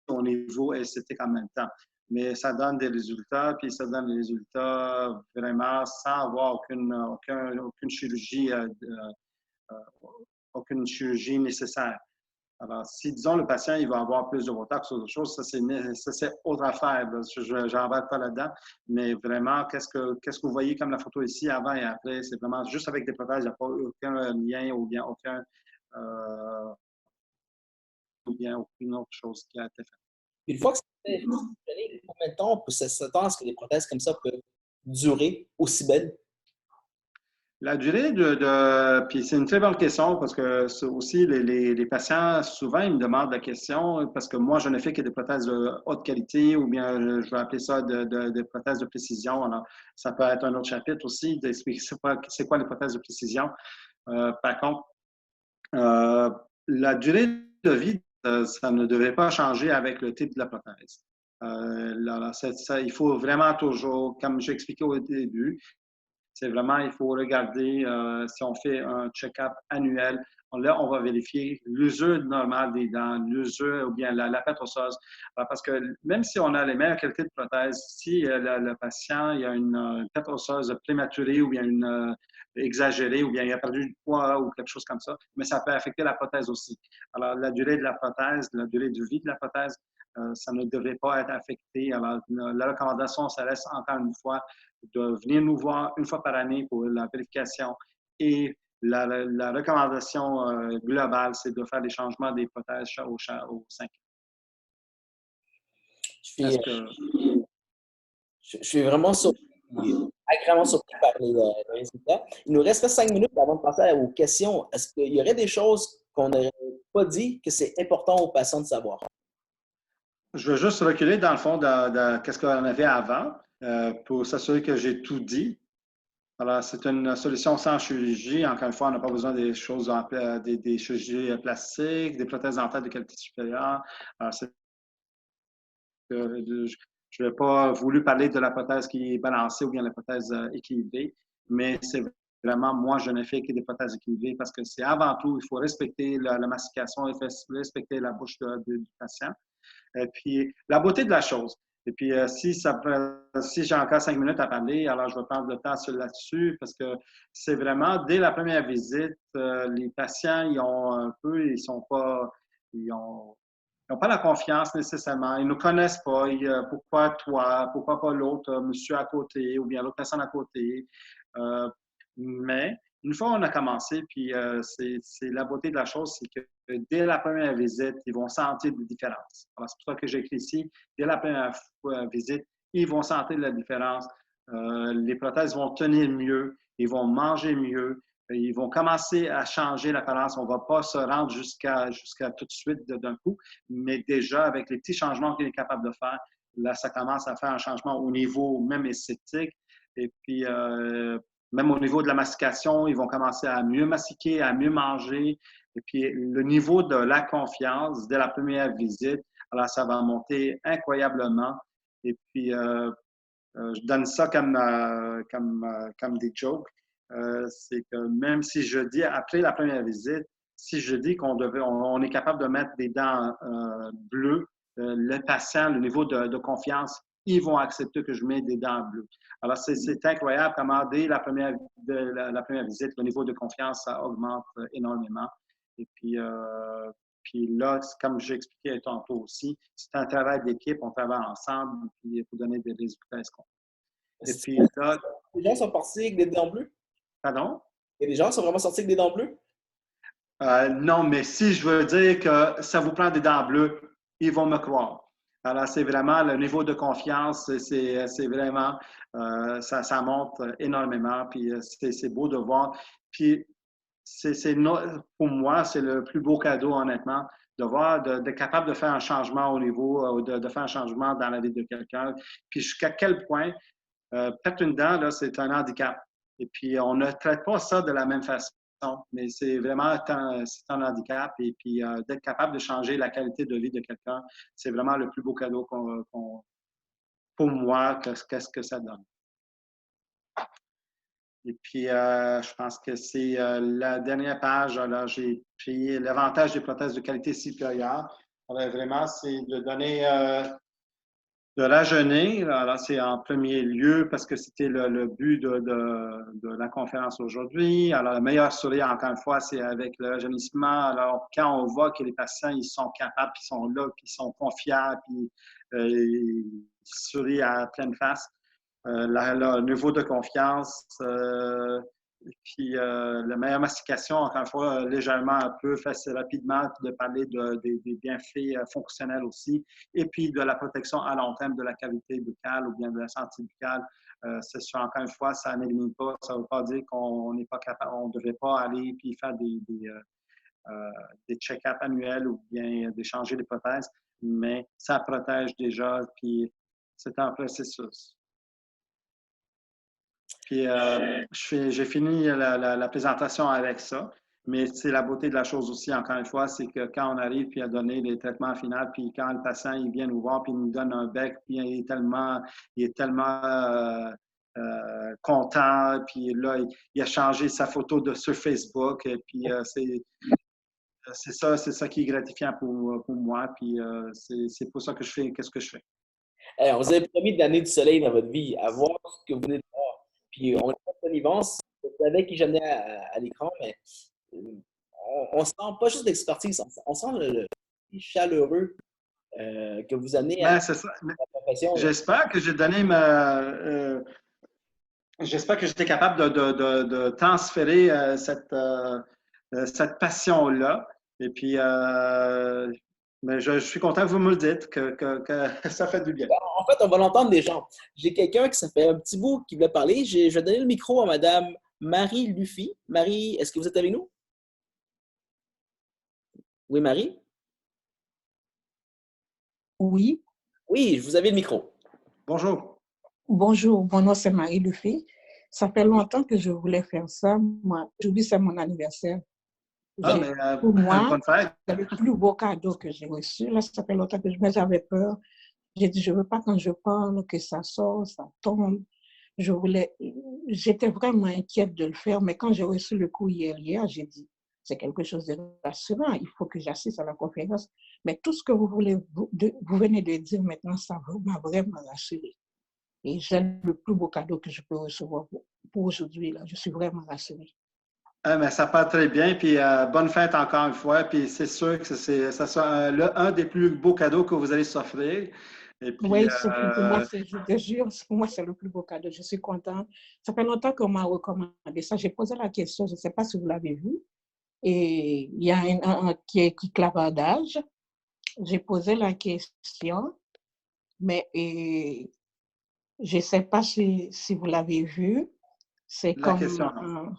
au niveau esthétique en même temps. Mais ça donne des résultats, puis ça donne des résultats vraiment sans avoir aucune chirurgie euh, aucune chirurgie nécessaire. Alors, si, disons, le patient il va avoir plus de Botox ou autre chose, ça, c'est autre affaire. Je n'embarque pas là-dedans. Mais vraiment, qu'est-ce que vous voyez comme la photo ici, avant et après? C'est vraiment juste avec des prothèses, il n'y a pas aucun lien ou bien aucune autre chose qui a été faite. une fois que c'est fait, combien de temps on peut s'attendre à ce que des prothèses comme ça peuvent durer aussi belles? La durée puis c'est une très bonne question parce que aussi les patients, souvent, ils me demandent la question parce que moi, je ne fais que des prothèses de haute qualité ou bien je vais appeler ça des prothèses de précision. Alors, ça peut être un autre chapitre aussi d'expliquer c'est quoi les prothèses de précision. Par contre, euh, la durée de vie, ça ne devrait pas changer avec le type de la prothèse. Il faut vraiment toujours, comme j'ai expliqué au début, c'est vraiment, il faut regarder si on fait un check-up annuel. Là, on va vérifier l'usure normale des dents, l'usure ou bien la pâte osseuse. Parce que même si on a les meilleures qualités de prothèse, si le patient il a une pâte osseuse prématurée ou bien une exagérée ou bien il a perdu du poids ou quelque chose comme ça, mais ça peut affecter la prothèse aussi. Alors, la durée de la prothèse, la durée de vie de la prothèse, ça ne devrait pas être affecté. Alors, la recommandation, ça reste encore une fois de venir nous voir une fois par année pour la vérification. Et la recommandation globale, c'est de faire des changements des prothèses aux 5 ans. Je suis, Est-ce que je suis vraiment surpris, agréablement surpris par les résultats. Il nous reste 5 minutes avant de passer aux questions. Est-ce qu'il y aurait des choses qu'on n'aurait pas dit que c'est important aux patients de savoir? je veux juste reculer dans le fond de ce qu'on avait avant pour s'assurer que j'ai tout dit. Alors, c'est une solution sans chirurgie. Encore une fois, on n'a pas besoin des choses, des chirurgies plastiques, des prothèses dentaires de qualité supérieure. Alors, je n'ai pas voulu parler de la prothèse qui est balancée ou bien la prothèse équilibrée, mais c'est vraiment, moi, je ne fais que des prothèses équilibrées parce que c'est avant tout, il faut respecter la mastication, il faut respecter la bouche du patient. Et puis, la beauté de la chose. Et puis, si j'ai encore 5 minutes à parler, alors je vais prendre le temps là-dessus parce que c'est vraiment, dès la première visite, les patients, ils sont pas, ils ont, ils n'ont pas la confiance nécessairement. Ils ne nous connaissent pas. Pourquoi toi? Pourquoi pas l'autre monsieur à côté ou bien l'autre personne à côté? Euh, mais une fois on a commencé, puis c'est la beauté de la chose, c'est que dès la première visite, ils vont sentir des différences. Alors, c'est pour ça que j'ai écrit ici, dès la première visite, ils vont sentir la différence. Les prothèses vont tenir mieux, ils vont manger mieux, ils vont commencer à changer l'apparence. On ne va pas se rendre jusqu'à tout de suite d'un coup, mais déjà avec les petits changements qu'il est capable de faire, là, ça commence à faire un changement au niveau même esthétique. Et puis, même au niveau de la mastication, ils vont commencer à mieux mastiquer, à mieux manger. Et puis, le niveau de la confiance dès la première visite, alors ça va monter incroyablement. Et puis, je donne ça comme des jokes. C'est que même si je dis, après la première visite, si je dis on est capable de mettre des dents bleues, le patient, le niveau de confiance, ils vont accepter que je mette des dents bleues. Alors, c'est incroyable comment dès la première visite, le niveau de confiance, ça augmente énormément. Et puis, Puis là, comme j'ai expliqué tantôt aussi, c'est un travail d'équipe, on travaille ensemble, puis pour donner des résultats escomptés. Et puis là, Les gens sont partis avec des dents bleues? pardon? Et les gens sont vraiment sortis avec des dents bleues? Non, mais si je veux dire que ça vous prend des dents bleues, ils vont me croire. Alors, c'est vraiment le niveau de confiance, c'est vraiment, ça monte énormément, puis c'est beau de voir. Puis, pour moi, c'est le plus beau cadeau, honnêtement, de voir, d'être capable de faire un changement au niveau, de faire un changement dans la vie de quelqu'un. Puis, jusqu'à quel point, perdre une dent, là, c'est un handicap. Et puis, on ne traite pas ça de la même façon. Mais c'est vraiment un handicap. Et puis, d'être capable de changer la qualité de vie de quelqu'un, c'est vraiment le plus beau cadeau pour moi, qu'est-ce que ça donne. Et puis, je pense que c'est la dernière page. Alors, j'ai pris l'avantage des prothèses de qualité supérieure. Alors, vraiment, c'est de donner de rajeunir. Alors, c'est en premier lieu parce que c'était le but de la conférence aujourd'hui. Alors, le meilleur sourire, encore une fois, c'est avec le rajeunissement. Alors, quand on voit que les patients, ils sont capables, ils sont là, puis ils sont confiants, puis ils sourient à pleine face, le niveau de confiance, puis la meilleure mastication, encore une fois, légèrement un peu, facile rapidement de parler des bienfaits fonctionnels aussi, et puis de la protection à long terme de la cavité buccale ou bien de la santé buccale. C'est sûr, encore une fois, ça n'élimine pas, ça ne veut pas dire qu'on n'est pas capable, on ne devrait pas aller puis faire des check-ups annuels ou bien d'échanger des prothèses, mais ça protège déjà, puis c'est un processus. Puis j'ai fini la présentation avec ça. Mais c'est la beauté de la chose aussi, encore une fois, c'est que quand on arrive puis à donner les traitements finaux, puis quand le patient il vient nous voir puis il nous donne un bec, puis il est tellement content, puis là, il a changé sa photo sur Facebook, et puis c'est ça qui est gratifiant pour moi, puis c'est pour ça que je fais qu'est-ce que je fais. On vous avait promis de l'année du soleil dans votre vie, à voir ce que vous venez de voir. Puis on est pas connivence, vous savez qui j'amenais à l'écran, mais on sent pas juste d'expertise, on sent le chaleureux que vous amenez à Ben, c'est ça. la profession. Là. J'espère que j'ai donné j'espère que j'étais capable de transférer cette passion-là. Et puis, mais je suis content que vous me le dites, que ça fait du bien. En fait, on va l'entendre des gens. J'ai quelqu'un qui ça fait un petit bout qui voulait parler. Je vais donner le micro à Madame Marie Luffy. Marie, est-ce que vous êtes avec nous? Oui, Marie? Oui, Oui, vous avez le micro. Bonjour. bonjour, mon nom c'est Marie Lefebvre. Ça fait longtemps que je voulais faire ça. Moi, aujourd'hui, c'est mon anniversaire. Ah, mais Pour moi, bonne fête. c'est le plus beau cadeau que j'ai reçu. Là, ça fait longtemps que j'avais peur. J'ai dit, je ne veux pas quand je parle que ça sort, ça tombe. J'étais vraiment inquiète de le faire, mais quand j'ai reçu le courrier hier, j'ai dit, c'est quelque chose de rassurant, il faut que j'assiste à la conférence. Mais tout ce que vous venez de dire maintenant, ça m'a vraiment rassurée. Et j'ai le plus beau cadeau que je peux recevoir pour aujourd'hui. Là. Je suis vraiment rassurée. Ah, mais ça part très bien. Puis bonne fête encore une fois. Puis c'est sûr que ça sera un des plus beaux cadeaux que vous allez s'offrir. Et puis, Oui, pour moi, je te jure, pour moi, c'est le plus beau cadeau. Je suis contente. Ça fait longtemps qu'on m'a recommandé ça. J'ai posé la question, je ne sais pas si vous l'avez vu. Et il y a un qui est clavardage. J'ai posé la question, mais je ne sais pas si vous l'avez vu. C'est la question, non.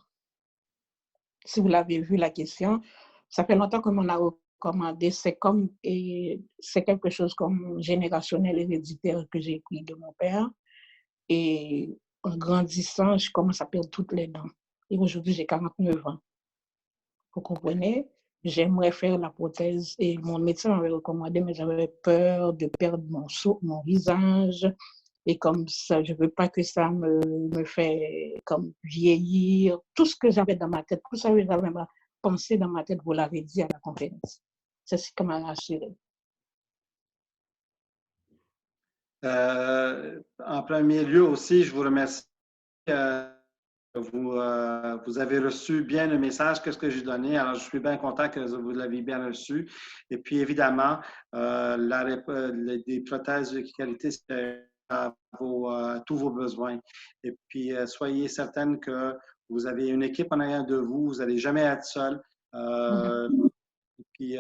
Si vous l'avez vu, la question, ça fait longtemps qu'on m'en a recommandé. C'est quelque chose comme générationnel héréditaire que j'ai pris de mon père. Et en grandissant, je commence à perdre toutes les dents. Et aujourd'hui, j'ai 49 ans. Vous comprenez? J'aimerais faire la prothèse et mon médecin m'avait recommandé, mais j'avais peur de perdre mon visage. Et comme ça, je ne veux pas que ça me fait comme vieillir. Tout ce que j'avais dans ma tête, tout ça que j'avais pensé dans ma tête, vous l'avez dit à la conférence. C'est ce qui m'a rassurée. En premier lieu aussi, je vous remercie vous avez reçu bien le message, qu'est-ce que j'ai donné. Alors, je suis bien content que vous l'avez bien reçu. Et puis, évidemment, des prothèses de qualité, c'est à tous vos besoins. Et puis, soyez certaines que vous avez une équipe en arrière de vous. Vous n'allez jamais être seul. Et puis,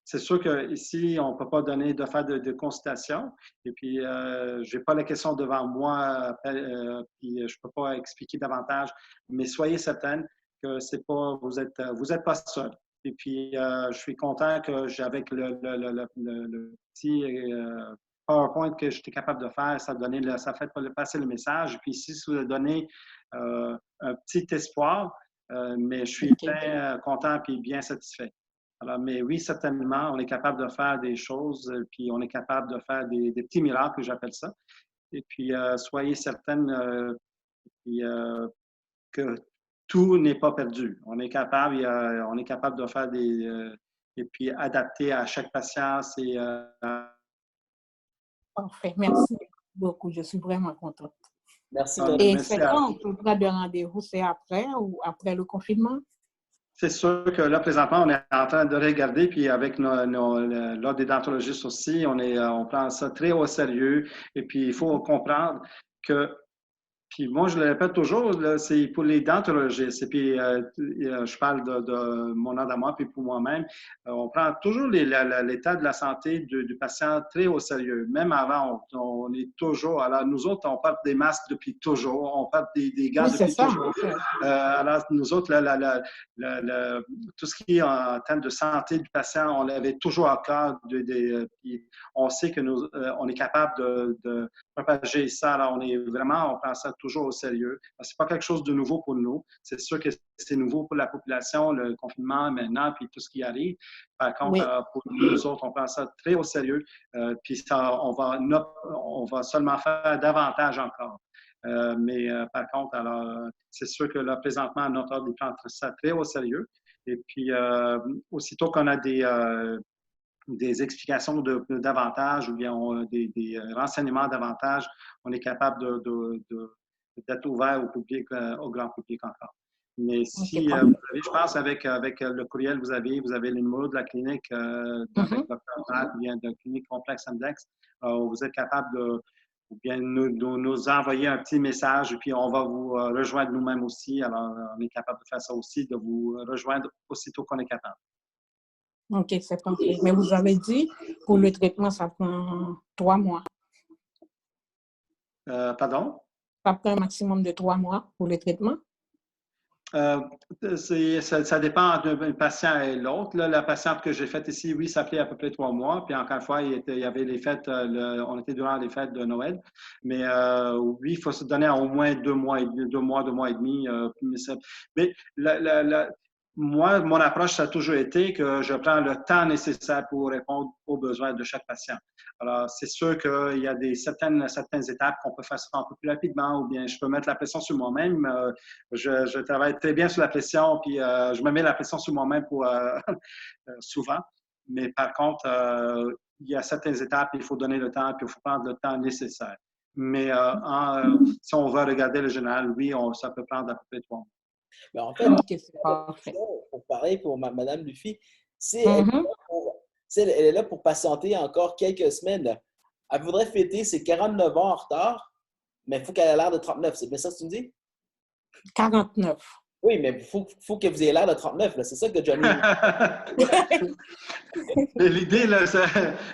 c'est sûr qu'ici, on ne peut pas de faire de consultation. Et puis, je n'ai pas la question devant moi, puis je ne peux pas expliquer davantage. Mais soyez certaine que c'est pas, vous êtes pas seul. Et puis, je suis content que avec le petit PowerPoint que j'étais capable de faire, ça fait passer le message. Et puis ici, ça vous a donné un petit espoir, mais je suis très content et bien satisfait. Alors, mais oui, certainement, on est capable de faire des choses, puis on est capable de faire des petits miracles, j'appelle ça. Et puis, soyez certaines puis, que tout n'est pas perdu. On est capable de faire et puis adapter à chaque patient. Parfait. Merci beaucoup. Je suis vraiment contente. Merci, Et merci c'est quand on prend de rendez-vous? C'est après ou après le confinement? C'est sûr que là, présentement, on est en train de regarder, puis avec l'ordre des dentologistes aussi, on prend ça très au sérieux. Et puis, il faut comprendre que puis moi, je le répète toujours, c'est pour les dentologistes. Et puis, je parle de mon ordre à moi, puis pour moi-même. On prend toujours l'état de la santé du patient très au sérieux. Même avant, on est toujours. Alors, nous autres, on porte des masques depuis toujours. On porte des gants depuis toujours. Alors, nous autres, tout ce qui est en termes de santé du patient, on l'avait toujours à cœur. On sait que on est capable de propager ça. Alors, on prend ça toujours au sérieux. C'est pas quelque chose de nouveau pour nous. C'est sûr que c'est nouveau pour la population, le confinement maintenant, puis tout ce qui arrive. Par contre, pour nous autres, on prend ça très au sérieux. Puis ça, on va seulement faire davantage encore. Par contre, alors, c'est sûr que là, présentement, notre ordre prend ça très au sérieux. Et puis, aussitôt qu'on a des explications davantage ou bien des renseignements davantage, on est capable d'être ouvert au public, au grand public encore. Mais si vous avez, je pense, avec le courriel, vous avez le numéro de la clinique avec Dr. Matt, ou bien de la clinique Complexe Amdex, vous êtes capable ou bien nous envoyer un petit message et puis on va vous rejoindre nous-mêmes aussi. Alors, on est capable de faire ça aussi, de vous rejoindre aussitôt qu'on est capable. OK, c'est parfait. Mais vous avez dit, pour le traitement, ça prend 3 mois. Pardon? Ça prend un maximum de 3 mois pour le traitement? Ça dépend d'un patient et l'autre. La patiente que j'ai faite ici, oui, ça fait à peu près 3 mois. Puis encore une fois, il y avait les fêtes, on était durant les fêtes de Noël. Mais oui, il faut se donner à au moins 2 mois, 2 mois et demi. Mais moi, mon approche, ça a toujours été que je prends le temps nécessaire pour répondre aux besoins de chaque patient. Alors, c'est sûr qu'il y a certaines étapes qu'on peut faire ça un peu plus rapidement ou bien je peux mettre la pression sur moi-même. Je travaille très bien sur la pression, puis je me mets la pression sur moi-même pour souvent. Mais par contre, il y a certaines étapes, il faut donner le temps, puis il faut prendre le temps nécessaire. Mais si on va regarder le général, oui, ça peut prendre à peu près 3 mois. Ben, en fait, pour parler pour Mme Luffy, elle est là pour patienter encore quelques semaines. Elle voudrait fêter ses 49 ans en retard, mais il faut qu'elle ait l'air de 39. C'est bien ça que tu me dis? 49. Oui, mais il faut que vous ayez l'air de 39. C'est ça que Johnny...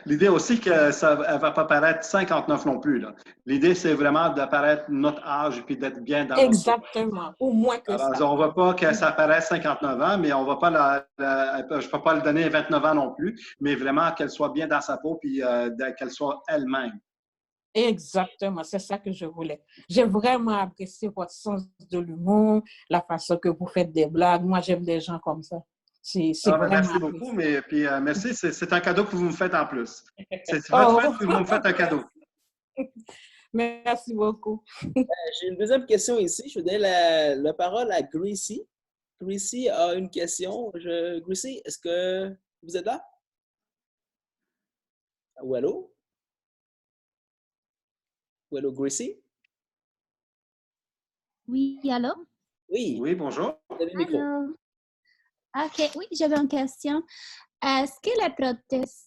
L'idée aussi que ça ne va pas paraître 59 non plus. L'idée, c'est vraiment d'apparaître notre âge et puis d'être bien dans Exactement. Au moins que alors, ça. on ne veut pas que ça paraisse 59 ans, mais on va pas je ne peux pas lui donner 29 ans non plus, mais vraiment qu'elle soit bien dans sa peau puis qu'elle soit elle-même. Exactement, c'est ça que je voulais. J'ai vraiment apprécié votre sens de l'humour, la façon que vous faites des blagues. Moi, j'aime des gens comme ça. Merci beaucoup, mais puis merci, c'est un cadeau que vous me faites en plus. C'est votre fête que vous me faites un cadeau. Merci beaucoup. J'ai une deuxième question ici. Je vais donner la parole à Gracie. Gracie a une question. Gracie, est-ce que vous êtes là? Ou allô? Ou allô, Gracie? Oui, allô? Oui, Oui, bonjour. vous avez le micro. Alors, ok, oui, j'avais une question. Est-ce que les prothèses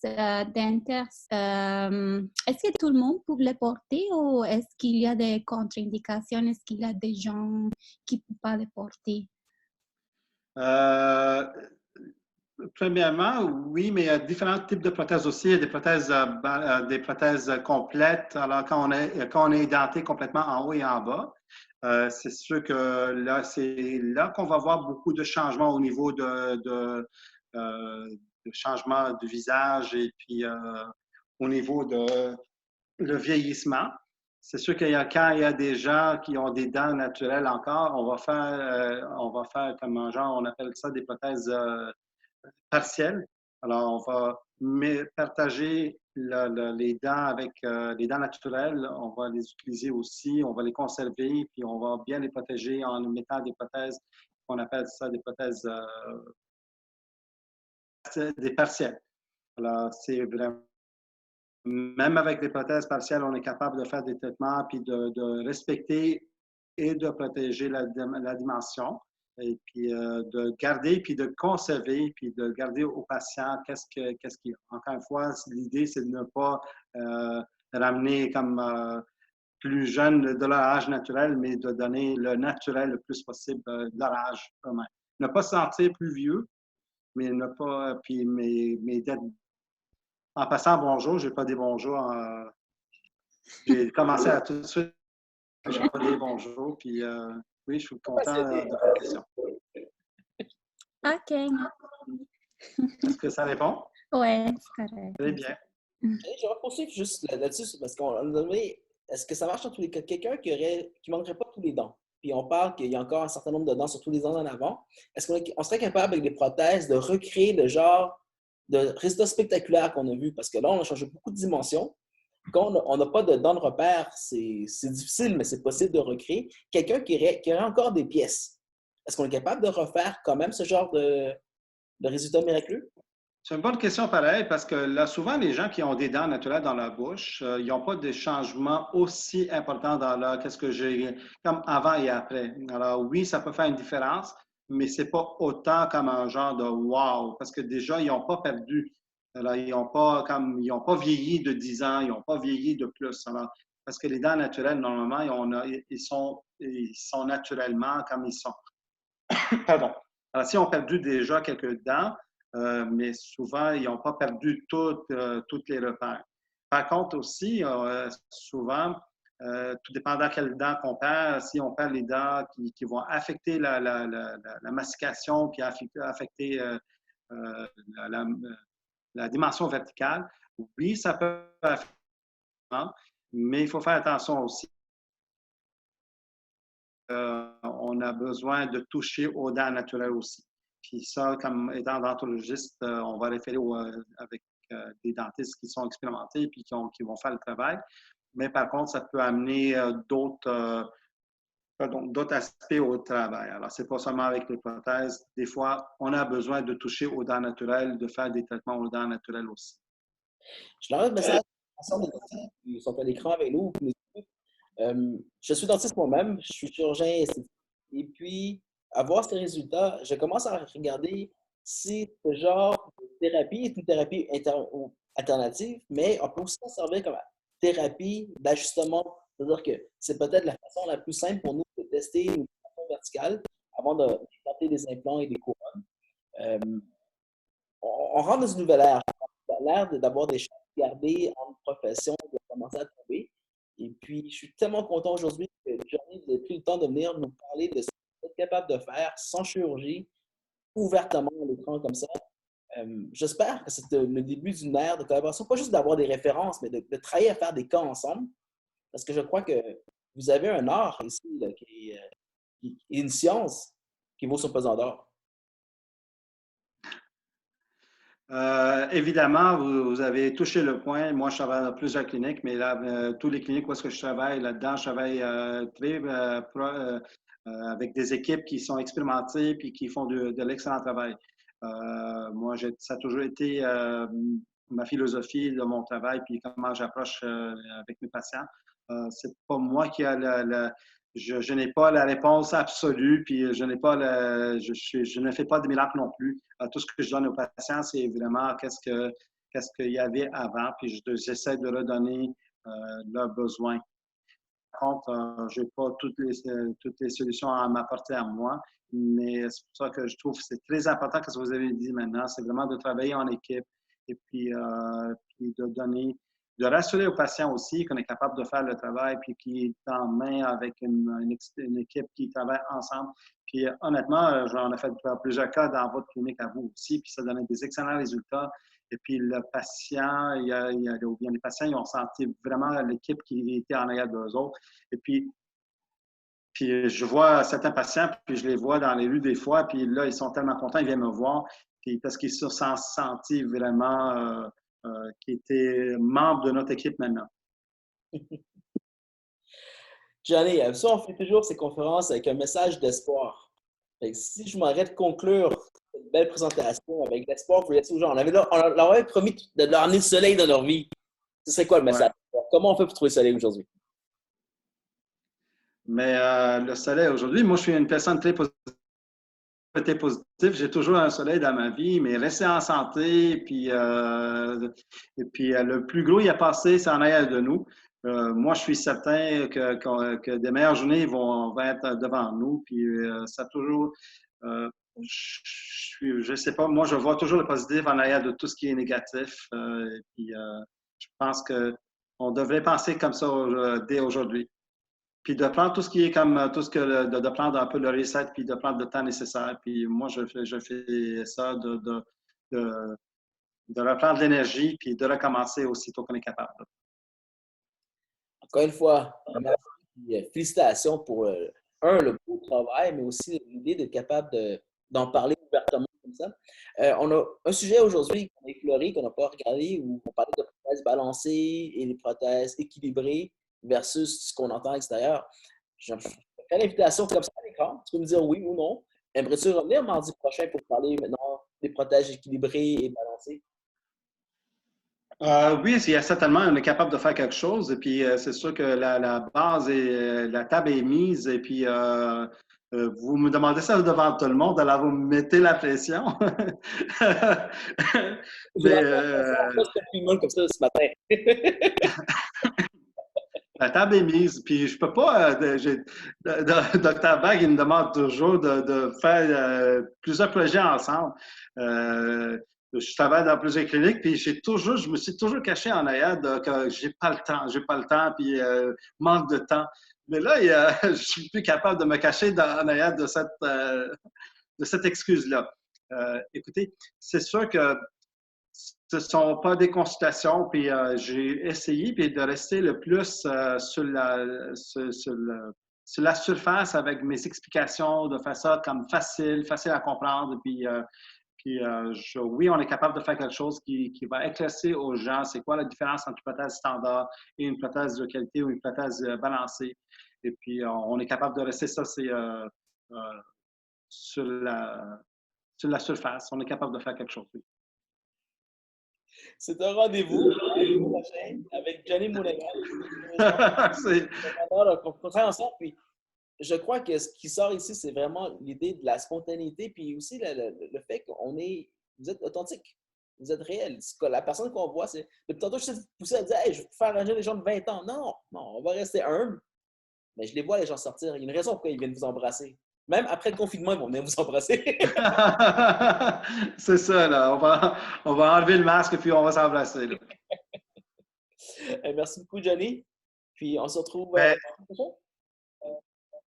dentaires, est-ce que tout le monde peut les porter ou est-ce qu'il y a des contre-indications? Est-ce qu'il y a des gens qui ne peuvent pas les porter? Euh, Premièrement, oui, mais il y a différents types de prothèses aussi. Il y a des prothèses complètes. Alors, quand on est denté complètement en haut et en bas, c'est sûr que là, c'est là qu'on va voir beaucoup de changements au niveau de changement de visage et puis au niveau de le vieillissement. C'est sûr quand il y a des gens qui ont des dents naturelles encore, on va faire comme un genre, on appelle ça des prothèses partielles. Alors, on va partager les dents avec les dents naturelles. On va les utiliser aussi, on va les conserver, puis on va bien les protéger en mettant des prothèses, on appelle ça des prothèses des partielles. Alors, c'est vraiment même avec des prothèses partielles, on est capable de faire des traitements puis de respecter et de protéger la dimension et puis de garder puis de conserver puis de garder au patient qu'est-ce qu'il y a. Encore une fois, l'idée, c'est de ne pas ramener comme plus jeune de leur âge naturel, mais de donner le naturel le plus possible de leur âge eux-mêmes. Ne pas se sentir plus vieux, mais ne pas, puis, mais d'être en passant bonjour, je n'ai pas dit bonjour. J'ai commencé à tout de suite, je n'ai pas dit bonjour. Puis oui, je suis content de votre question. Ok, Est-ce que ça répond? ouais, c'est correct. Très bien. Je vais poursuivre juste là-dessus parce qu'on a donné, est-ce que ça marche dans tous les cas? Quelqu'un qui manquerait pas tous les dents, puis on parle qu'il y a encore un certain nombre de dents sur tous les dents en avant, est-ce qu'on serait capable avec des prothèses de recréer le genre de résultats spectaculaires qu'on a vu? Parce que là, on a changé beaucoup de dimensions. Quand on n'a pas de dents de repère, c'est difficile, mais c'est possible de recréer. Quelqu'un qui aurait encore des pièces, est-ce qu'on est capable de refaire quand même ce genre de résultats miraculeux? C'est une bonne question pareil, parce que là, souvent, les gens qui ont des dents naturelles dans leur bouche, ils n'ont pas des changements aussi importants dans leur, qu'est-ce que j'ai, comme avant et après. Alors oui, ça peut faire une différence, mais c'est pas autant comme un genre de wow, parce que déjà, ils n'ont pas perdu. Alors, ils n'ont pas vieilli de 10 ans, ils n'ont pas vieilli de plus. Alors, parce que les dents naturelles, normalement, ils sont naturellement comme ils sont. Pardon. Alors, si on a perdu déjà quelques dents, mais souvent, ils n'ont pas perdu toutes les repères. Par contre aussi, souvent, tout dépendant quelles dents qu'on perd, si on perd les dents qui vont affecter la mastication, qui affecter la, la dimension verticale, oui, ça peut affecter, mais il faut faire attention aussi. On a besoin de toucher aux dents naturelles aussi. Puis ça, comme étant dentologiste, on va référer avec des dentistes qui sont expérimentés puis qui vont faire le travail. Mais par contre, ça peut amener d'autres aspects au travail. Alors, c'est pas seulement avec les prothèses. Des fois, on a besoin de toucher aux dents naturelles, de faire des traitements aux dents naturelles aussi. Je leur ai un message à l'ensemble des dentistes qui sont à l'écran avec nous, qui nous écoutent. Je suis dentiste moi-même, je suis chirurgien esthétique. Et puis, à voir ces résultats, je commence à regarder si ce genre de thérapie est une thérapie alternative, mais on peut aussi s'en servir comme thérapie d'ajustement. C'est-à-dire que c'est peut-être la façon la plus simple pour nous de tester une façon verticale avant d'implanter des implants et des couronnes. Euh, on rentre dans une nouvelle ère. L'ère d'avoir des choses gardées en profession, de commencer à tomber. Et puis, je suis tellement content aujourd'hui que Johnny vous ait pris le temps de venir nous parler de ce que vous êtes capable de faire sans chirurgie, ouvertement à l'écran comme ça. J'espère que c'est le début d'une ère de collaboration, pas juste d'avoir des références, mais de travailler à faire des cas ensemble. Parce que je crois que vous avez un art ici là, qui est une science qui vaut son pesant d'or. Évidemment, vous avez touché le point. Moi, je travaille dans plusieurs cliniques, mais là, toutes les cliniques où est-ce que je travaille, là-dedans, je travaille avec des équipes qui sont expérimentées et qui font de l'excellent travail. Moi, ça a toujours été ma philosophie de mon travail puis comment j'approche avec mes patients. C'est pas moi qui a je n'ai pas la réponse absolue, puis je ne fais pas de miracle non plus. Tout ce que je donne aux patients, c'est vraiment qu'est-ce qu'il y avait avant, puis j'essaie de redonner leurs besoins. Par contre, je n'ai pas toutes les solutions à m'apporter à moi, mais c'est pour ça que je trouve que c'est très important, ce que vous avez dit maintenant, c'est vraiment de travailler en équipe et puis de rassurer aux patients aussi qu'on est capable de faire le travail puis qui est en main avec une équipe qui travaille ensemble. Puis honnêtement, j'en ai fait plusieurs cas dans votre clinique à vous aussi, puis ça donnait des excellents résultats. Et puis le patient, les patients, ils ont senti vraiment l'équipe qui était en arrière d'eux autres. Et puis je vois certains patients, puis je les vois dans les rues des fois, puis là, ils sont tellement contents, ils viennent me voir, puis parce qu'ils se sont sentis vraiment qu'ils étaient membres de notre équipe maintenant. Johnny, ça, on fait toujours ces conférences avec un message d'espoir. Si je m'arrête de conclure cette belle présentation avec l'espoir pour laisser aux gens, on leur avait promis de leur amener le soleil dans leur vie. Ce serait quoi le message? Ouais. Comment on fait pour trouver le soleil aujourd'hui? Mais le soleil aujourd'hui, moi, je suis une personne très positive. J'ai toujours un soleil dans ma vie, mais rester en santé, puis le plus gros, il a passé, c'est en arrière de nous. Moi, je suis certain que des meilleures journées vont être devant nous. Puis ça toujours, je sais pas, moi, je vois toujours le positif en arrière de tout ce qui est négatif. Je pense qu'on devrait penser comme ça dès aujourd'hui. Puis de prendre tout ce qui est comme tout ce que de prendre un peu le reset, puis de prendre le temps nécessaire. Puis moi, je fais ça de reprendre l'énergie, puis de recommencer aussitôt qu'on est capable. Encore une fois, félicitations pour le beau travail, mais aussi l'idée d'être capable d'en parler ouvertement comme ça. On a un sujet aujourd'hui qu'on a exploré, qu'on n'a pas regardé, où on parlait de prothèses balancées et les prothèses équilibrées versus ce qu'on entend à l'extérieur. Je fais l'invitation comme ça à l'écran. Tu peux me dire oui ou non. Aimerais-tu revenir mardi prochain pour parler maintenant des prothèses équilibrées et balancées? Oui, certainement, on est capable de faire quelque chose. Et puis, c'est sûr que la base et la table est mise. Et puis, vous me demandez ça devant tout le monde, alors vous me mettez la pression. Mais, comme ça ce matin. La table est mise, puis je peux pas. Dr. Bag, il me demande toujours de faire plusieurs projets ensemble. Je travaille dans plusieurs cliniques, puis je me suis toujours caché en arrière que j'ai pas le temps, puis manque de temps. Mais là, je suis plus capable de me cacher en arrière de cette excuse-là. Écoutez, c'est sûr que ce ne sont pas des consultations, puis j'ai essayé puis de rester le plus sur la surface avec mes explications, de faire ça comme facile à comprendre. Puis, oui, on est capable de faire quelque chose qui va éclaircir aux gens c'est quoi la différence entre une prothèse standard et une prothèse de qualité ou une prothèse balancée. Et puis, on est capable de rester ça sur la surface. On est capable de faire quelque chose, oui. C'est un rendez-vous prochain avec Johnny Moulin-Gall. On travaille ensemble. Puis je crois que ce qui sort ici, c'est vraiment l'idée de la spontanéité, puis aussi le fait vous êtes authentique, vous êtes réel. La personne qu'on voit, c'est. Depuis tantôt, je suis poussé à dire hey, je vais faire ranger les gens de 20 ans. Non, on va rester humble. Mais je les vois, les gens sortir. Il y a une raison pourquoi ils viennent vous embrasser. Même après le confinement, ils vont venir vous embrasser. C'est ça, là. On va enlever le masque puis on va s'embrasser. Merci beaucoup, Johnny. Puis on se retrouve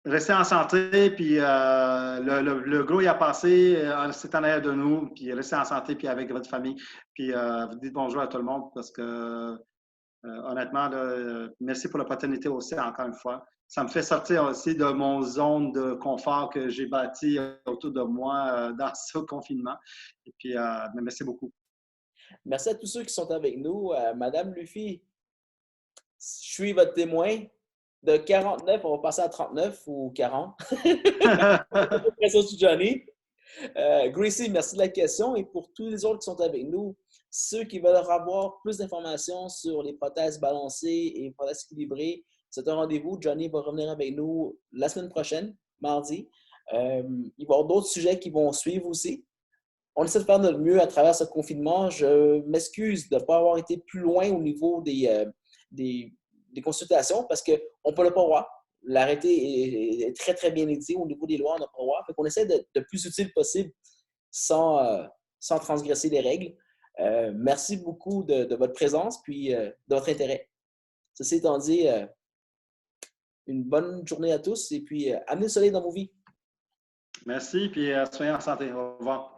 restez en santé, puis le gros, il a passé, c'est en arrière de nous, puis restez en santé, puis avec votre famille. Puis vous dites bonjour à tout le monde parce que, honnêtement, merci pour l'opportunité aussi, encore une fois. Ça me fait sortir aussi de mon zone de confort que j'ai bâti autour de moi dans ce confinement. Et puis, merci beaucoup. Merci à tous ceux qui sont avec nous. Madame Luffy, je suis votre témoin. De 49, on va passer à 39 ou 40. Pression sur Johnny. Gracie, merci de la question. Et pour tous les autres qui sont avec nous, ceux qui veulent avoir plus d'informations sur les prothèses balancées et les prothèses équilibrées, C'est un rendez-vous. Johnny va revenir avec nous la semaine prochaine, mardi. Il va y avoir d'autres sujets qui vont suivre aussi. On essaie de faire notre mieux à travers ce confinement. Je m'excuse de ne pas avoir été plus loin au niveau des consultations parce qu'on ne peut pas voir. L'arrêté est très, très bien édité au niveau des lois, on n'a pas le droit. On essaie de plus utile possible sans transgresser les règles. Merci beaucoup de votre présence puis de votre intérêt. Ceci étant dit, une bonne journée à tous et puis amenez le soleil dans vos vies. Merci, puis soyez en santé. Au revoir.